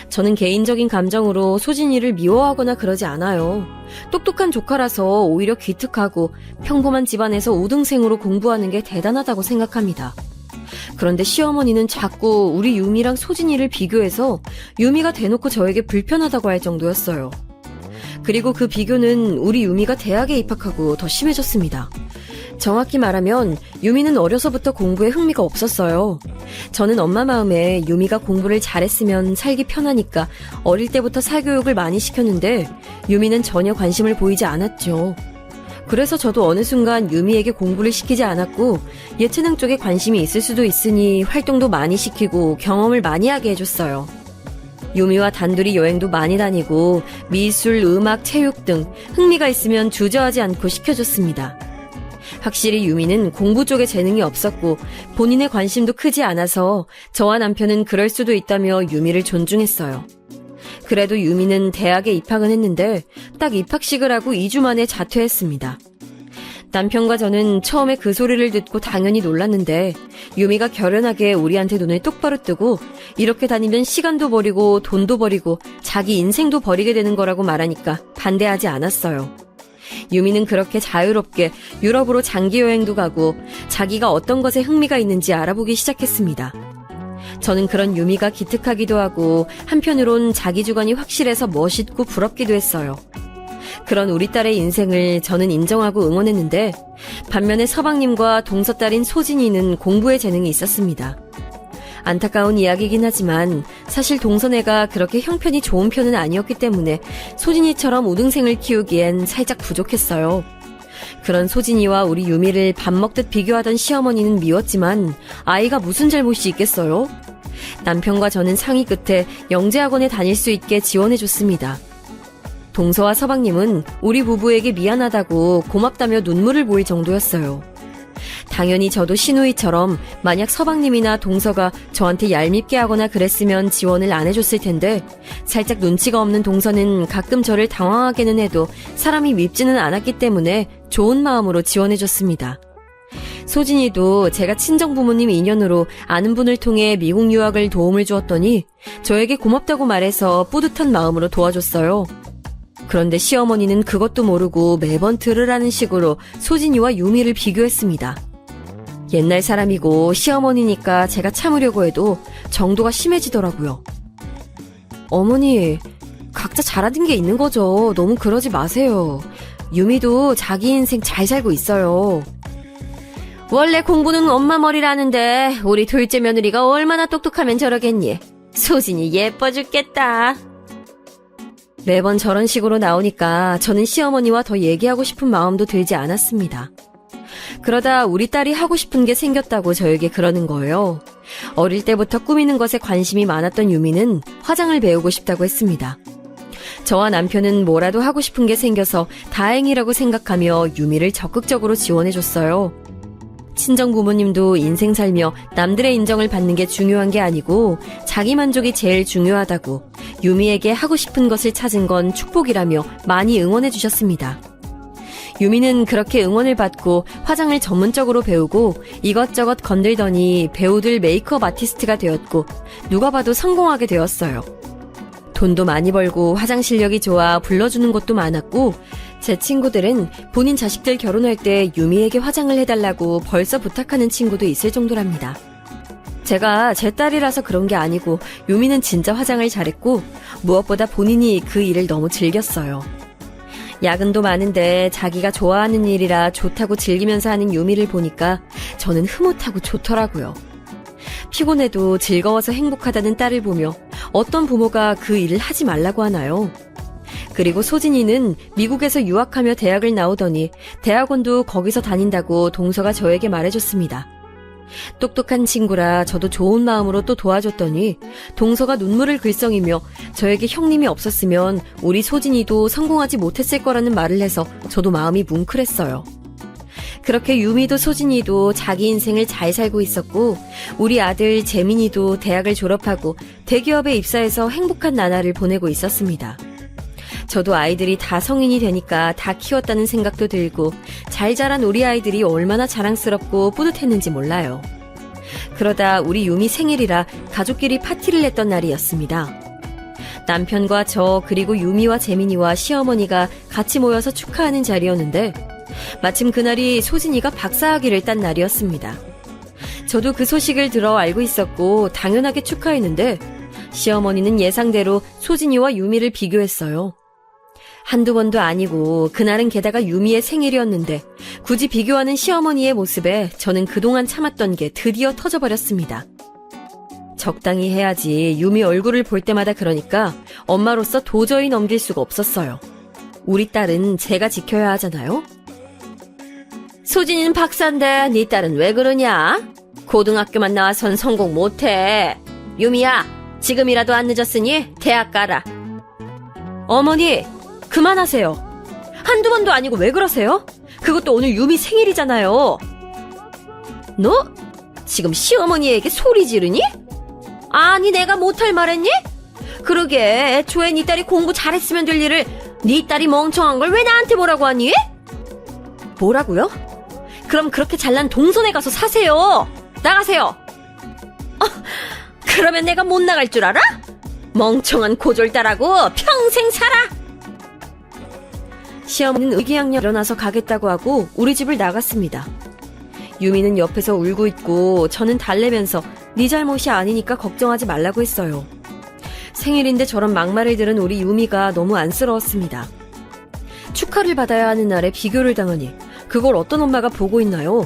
저는 개인적인 감정으로 소진이를 미워하거나 그러지 않아요. 똑똑한 조카라서 오히려 기특하고 평범한 집안에서 우등생으로 공부하는 게 대단하다고 생각합니다. 그런데 시어머니는 자꾸 우리 유미랑 소진이를 비교해서 유미가 대놓고 저에게 불편하다고 할 정도였어요. 그리고 그 비교는 우리 유미가 대학에 입학하고 더 심해졌습니다. 정확히 말하면 유미는 어려서부터 공부에 흥미가 없었어요. 저는 엄마 마음에 유미가 공부를 잘했으면 살기 편하니까 어릴 때부터 사교육을 많이 시켰는데 유미는 전혀 관심을 보이지 않았죠. 그래서 저도 어느 순간 유미에게 공부를 시키지 않았고 예체능 쪽에 관심이 있을 수도 있으니 활동도 많이 시키고 경험을 많이 하게 해줬어요. 유미와 단둘이 여행도 많이 다니고 미술, 음악, 체육 등 흥미가 있으면 주저하지 않고 시켜줬습니다. 확실히 유미는 공부 쪽에 재능이 없었고 본인의 관심도 크지 않아서 저와 남편은 그럴 수도 있다며 유미를 존중했어요. 그래도 유미는 대학에 입학은 했는데 딱 입학식을 하고 2주 만에 자퇴했습니다. 남편과 저는 처음에 그 소리를 듣고 당연히 놀랐는데 유미가 결연하게 우리한테 눈을 똑바로 뜨고 이렇게 다니면 시간도 버리고 돈도 버리고 자기 인생도 버리게 되는 거라고 말하니까 반대하지 않았어요. 유미는 그렇게 자유롭게 유럽으로 장기 여행도 가고 자기가 어떤 것에 흥미가 있는지 알아보기 시작했습니다. 저는 그런 유미가 기특하기도 하고 한편으론 자기 주관이 확실해서 멋있고 부럽기도 했어요. 그런 우리 딸의 인생을 저는 인정하고 응원했는데 반면에 서방님과 동서딸인 소진이는 공부에 재능이 있었습니다. 안타까운 이야기이긴 하지만 사실 동서네가 그렇게 형편이 좋은 편은 아니었기 때문에 소진이처럼 우등생을 키우기엔 살짝 부족했어요. 그런 소진이와 우리 유미를 밥 먹듯 비교하던 시어머니는 미웠지만 아이가 무슨 잘못이 있겠어요? 남편과 저는 상의 끝에 영재학원에 다닐 수 있게 지원해줬습니다. 동서와 서방님은 우리 부부에게 미안하다고 고맙다며 눈물을 보일 정도였어요. 당연히 저도 신우이처럼 만약 서방님이나 동서가 저한테 얄밉게 하거나 그랬으면 지원을 안 해줬을 텐데 살짝 눈치가 없는 동서는 가끔 저를 당황하게는 해도 사람이 밉지는 않았기 때문에 좋은 마음으로 지원해줬습니다. 소진이도 제가 친정부모님 인연으로 아는 분을 통해 미국 유학을 도움을 주었더니 저에게 고맙다고 말해서 뿌듯한 마음으로 도와줬어요. 그런데 시어머니는 그것도 모르고 매번 들으라는 식으로 소진이와 유미를 비교했습니다. 옛날 사람이고 시어머니니까 제가 참으려고 해도 정도가 심해지더라고요. 어머니, 각자 잘하는 게 있는 거죠. 너무 그러지 마세요. 유미도 자기 인생 잘 살고 있어요. 원래 공부는 엄마 머리라는데 우리 둘째 며느리가 얼마나 똑똑하면 저러겠니? 소진이 예뻐 죽겠다. 매번 저런 식으로 나오니까 저는 시어머니와 더 얘기하고 싶은 마음도 들지 않았습니다. 그러다 우리 딸이 하고 싶은 게 생겼다고 저에게 그러는 거예요. 어릴 때부터 꾸미는 것에 관심이 많았던 유미는 화장을 배우고 싶다고 했습니다. 저와 남편은 뭐라도 하고 싶은 게 생겨서 다행이라고 생각하며 유미를 적극적으로 지원해줬어요. 친정 부모님도 인생 살며 남들의 인정을 받는 게 중요한 게 아니고 자기 만족이 제일 중요하다고 유미에게 하고 싶은 것을 찾은 건 축복이라며 많이 응원해 주셨습니다. 유미는 그렇게 응원을 받고 화장을 전문적으로 배우고 이것저것 건들더니 배우들 메이크업 아티스트가 되었고 누가 봐도 성공하게 되었어요. 돈도 많이 벌고 화장 실력이 좋아 불러주는 곳도 많았고 제 친구들은 본인 자식들 결혼할 때 유미에게 화장을 해달라고 벌써 부탁하는 친구도 있을 정도랍니다. 제가 제 딸이라서 그런 게 아니고 유미는 진짜 화장을 잘했고 무엇보다 본인이 그 일을 너무 즐겼어요. 야근도 많은데 자기가 좋아하는 일이라 좋다고 즐기면서 하는 유미를 보니까 저는 흐뭇하고 좋더라고요. 피곤해도 즐거워서 행복하다는 딸을 보며 어떤 부모가 그 일을 하지 말라고 하나요? 그리고 소진이는 미국에서 유학하며 대학을 나오더니 대학원도 거기서 다닌다고 동서가 저에게 말해줬습니다. 똑똑한 친구라 저도 좋은 마음으로 또 도와줬더니 동서가 눈물을 글썽이며 저에게 형님이 없었으면 우리 소진이도 성공하지 못했을 거라는 말을 해서 저도 마음이 뭉클했어요. 그렇게 유미도 소진이도 자기 인생을 잘 살고 있었고 우리 아들 재민이도 대학을 졸업하고 대기업에 입사해서 행복한 나날을 보내고 있었습니다. 저도 아이들이 다 성인이 되니까 다 키웠다는 생각도 들고 잘 자란 우리 아이들이 얼마나 자랑스럽고 뿌듯했는지 몰라요. 그러다 우리 유미 생일이라 가족끼리 파티를 했던 날이었습니다. 남편과 저 그리고 유미와 재민이와 시어머니가 같이 모여서 축하하는 자리였는데 마침 그날이 소진이가 박사학위를 딴 날이었습니다. 저도 그 소식을 들어 알고 있었고 당연하게 축하했는데 시어머니는 예상대로 소진이와 유미를 비교했어요. 한두 번도 아니고 그날은 게다가 유미의 생일이었는데 굳이 비교하는 시어머니의 모습에 저는 그동안 참았던 게 드디어 터져버렸습니다. 적당히 해야지 유미 얼굴을 볼 때마다 그러니까 엄마로서 도저히 넘길 수가 없었어요. 우리 딸은 제가 지켜야 하잖아요. 소진이는 박사인데 네 딸은 왜 그러냐? 고등학교만 나와선 성공 못해. 유미야, 지금이라도 안 늦었으니 대학 가라. 어머니, 그만하세요. 한두 번도 아니고 왜 그러세요? 그것도 오늘 유미 생일이잖아요. 너 지금 시어머니에게 소리 지르니? 아니 내가 못할 말했니? 그러게 애초에 네 딸이 공부 잘했으면 될 일을 네 딸이 멍청한 걸 왜 나한테 뭐라고 하니? 뭐라고요? 그럼 그렇게 잘난 동선에 가서 사세요. 나가세요. 그러면 내가 못 나갈 줄 알아? 멍청한 고졸딸하고 평생 살아. 시어머니는 의기양양 일어나서 가겠다고 하고 우리 집을 나갔습니다. 유미는 옆에서 울고 있고 저는 달래면서 네 잘못이 아니니까 걱정하지 말라고 했어요. 생일인데 저런 막말을 들은 우리 유미가 너무 안쓰러웠습니다. 축하를 받아야 하는 날에 비교를 당하니 그걸 어떤 엄마가 보고 있나요?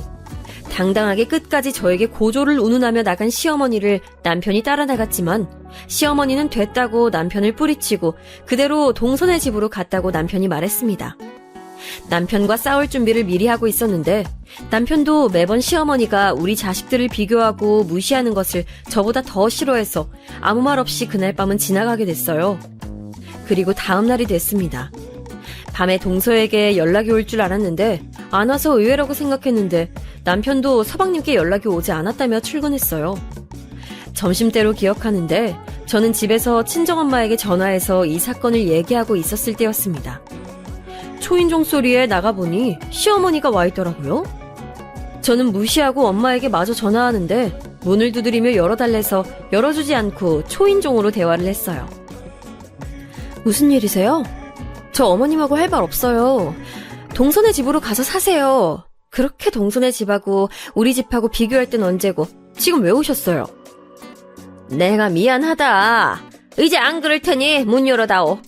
당당하게 끝까지 저에게 고조를 운운하며 나간 시어머니를 남편이 따라 나갔지만 시어머니는 됐다고 남편을 뿌리치고 그대로 동선의 집으로 갔다고 남편이 말했습니다. 남편과 싸울 준비를 미리 하고 있었는데 남편도 매번 시어머니가 우리 자식들을 비교하고 무시하는 것을 저보다 더 싫어해서 아무 말 없이 그날 밤은 지나가게 됐어요. 그리고 다음 날이 됐습니다. 밤에 동서에게 연락이 올 줄 알았는데 안 와서 의외라고 생각했는데 남편도 서방님께 연락이 오지 않았다며 출근했어요. 점심때로 기억하는데 저는 집에서 친정엄마에게 전화해서 이 사건을 얘기하고 있었을 때였습니다. 초인종 소리에 나가보니 시어머니가 와 있더라고요. 저는 무시하고 엄마에게 마저 전화하는데 문을 두드리며 열어달래서 열어주지 않고 초인종으로 대화를 했어요. 무슨 일이세요? 저 어머님하고 할 말 없어요. 동선의 집으로 가서 사세요. 그렇게 동선의 집하고 우리 집하고 비교할 땐 언제고 지금 왜 오셨어요? 내가 미안하다. 이제 안 그럴 테니 문 열어다오.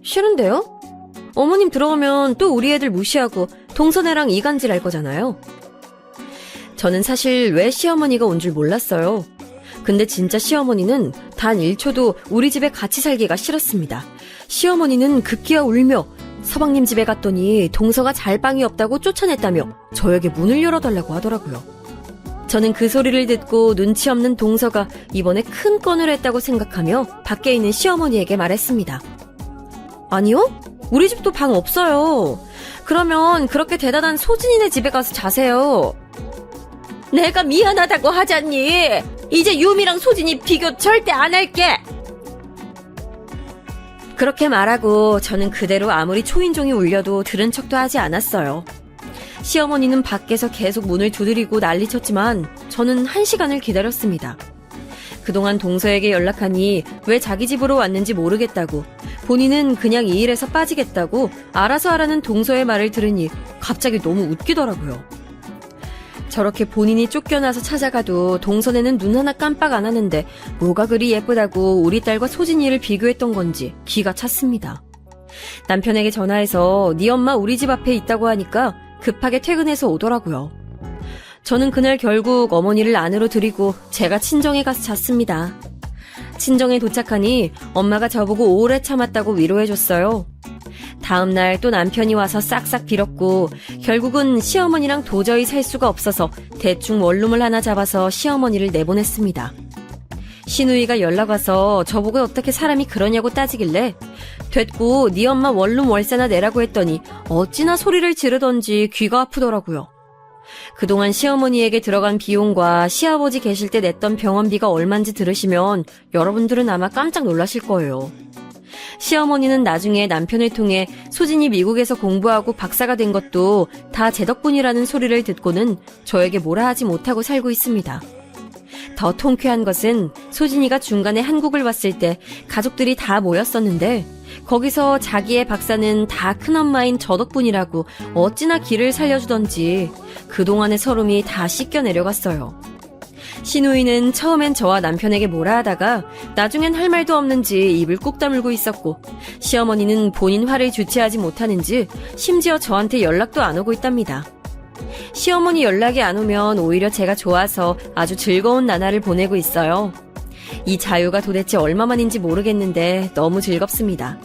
싫은데요? 어머님 들어오면 또 우리 애들 무시하고 동선애랑 이간질 할 거잖아요. 저는 사실 왜 시어머니가 온 줄 몰랐어요. 근데 진짜 시어머니는 단 1초도 우리 집에 같이 살기가 싫었습니다. 시어머니는 급기야 울며 서방님 집에 갔더니 동서가 잘 방이 없다고 쫓아냈다며 저에게 문을 열어달라고 하더라고요. 저는 그 소리를 듣고 눈치 없는 동서가 이번에 큰 건을 했다고 생각하며 밖에 있는 시어머니에게 말했습니다. 아니요? 우리 집도 방 없어요. 그러면 그렇게 대단한 소진이네 집에 가서 자세요. 내가 미안하다고 하잖니. 이제 유미랑 소진이 비교 절대 안 할게. 그렇게 말하고 저는 그대로 아무리 초인종이 울려도 들은 척도 하지 않았어요. 시어머니는 밖에서 계속 문을 두드리고 난리쳤지만 저는 1시간을 기다렸습니다. 그동안 동서에게 연락하니 왜 자기 집으로 왔는지 모르겠다고, 본인은 그냥 이 일에서 빠지겠다고 알아서 하라는 동서의 말을 들으니 갑자기 너무 웃기더라고요. 저렇게 본인이 쫓겨나서 찾아가도 동선에는 눈 하나 깜빡 안 하는데 뭐가 그리 예쁘다고 우리 딸과 소진이를 비교했던 건지 기가 찼습니다. 남편에게 전화해서 네 엄마 우리 집 앞에 있다고 하니까 급하게 퇴근해서 오더라고요. 저는 그날 결국 어머니를 안으로 들이고 제가 친정에 가서 잤습니다. 친정에 도착하니 엄마가 저보고 오래 참았다고 위로해줬어요. 다음날 또 남편이 와서 싹싹 빌었고 결국은 시어머니랑 도저히 살 수가 없어서 대충 원룸을 하나 잡아서 시어머니를 내보냈습니다. 시누이가 연락와서 저보고 어떻게 사람이 그러냐고 따지길래 됐고 네 엄마 원룸 월세나 내라고 했더니 어찌나 소리를 지르던지 귀가 아프더라고요. 그동안 시어머니에게 들어간 비용과 시아버지 계실 때 냈던 병원비가 얼만지 들으시면 여러분들은 아마 깜짝 놀라실 거예요. 시어머니는 나중에 남편을 통해 소진이 미국에서 공부하고 박사가 된 것도 다 제 덕분이라는 소리를 듣고는 저에게 뭐라 하지 못하고 살고 있습니다. 더 통쾌한 것은 소진이가 중간에 한국을 왔을 때 가족들이 다 모였었는데 거기서 자기의 박사는 다 큰엄마인 저 덕분이라고 어찌나 길을 살려주던지 그동안의 서름이 다 씻겨 내려갔어요. 시누이는 처음엔 저와 남편에게 뭐라 하다가 나중엔 할 말도 없는지 입을 꾹 다물고 있었고 시어머니는 본인 화를 주체하지 못하는지 심지어 저한테 연락도 안 오고 있답니다. 시어머니 연락이 안 오면 오히려 제가 좋아서 아주 즐거운 나날을 보내고 있어요. 이 자유가 도대체 얼마만인지 모르겠는데 너무 즐겁습니다.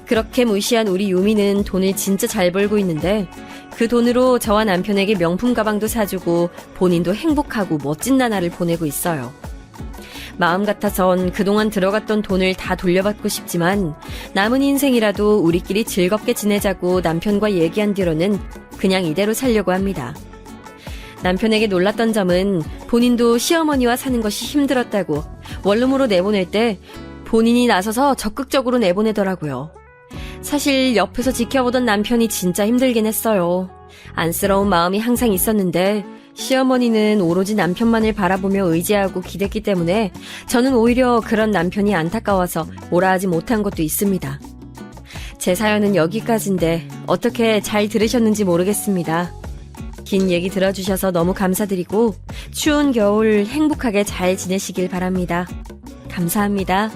그렇게 무시한 우리 유미는 돈을 진짜 잘 벌고 있는데 그 돈으로 저와 남편에게 명품 가방도 사주고 본인도 행복하고 멋진 나날을 보내고 있어요. 마음 같아선 그동안 들어갔던 돈을 다 돌려받고 싶지만 남은 인생이라도 우리끼리 즐겁게 지내자고 남편과 얘기한 뒤로는 그냥 이대로 살려고 합니다. 남편에게 놀랐던 점은 본인도 시어머니와 사는 것이 힘들었다고 원룸으로 내보낼 때 본인이 나서서 적극적으로 내보내더라고요. 사실 옆에서 지켜보던 남편이 진짜 힘들긴 했어요. 안쓰러운 마음이 항상 있었는데 시어머니는 오로지 남편만을 바라보며 의지하고 기댔기 때문에 저는 오히려 그런 남편이 안타까워서 뭐라 하지 못한 것도 있습니다. 제 사연은 여기까지인데 어떻게 잘 들으셨는지 모르겠습니다. 긴 얘기 들어주셔서 너무 감사드리고 추운 겨울 행복하게 잘 지내시길 바랍니다. 감사합니다.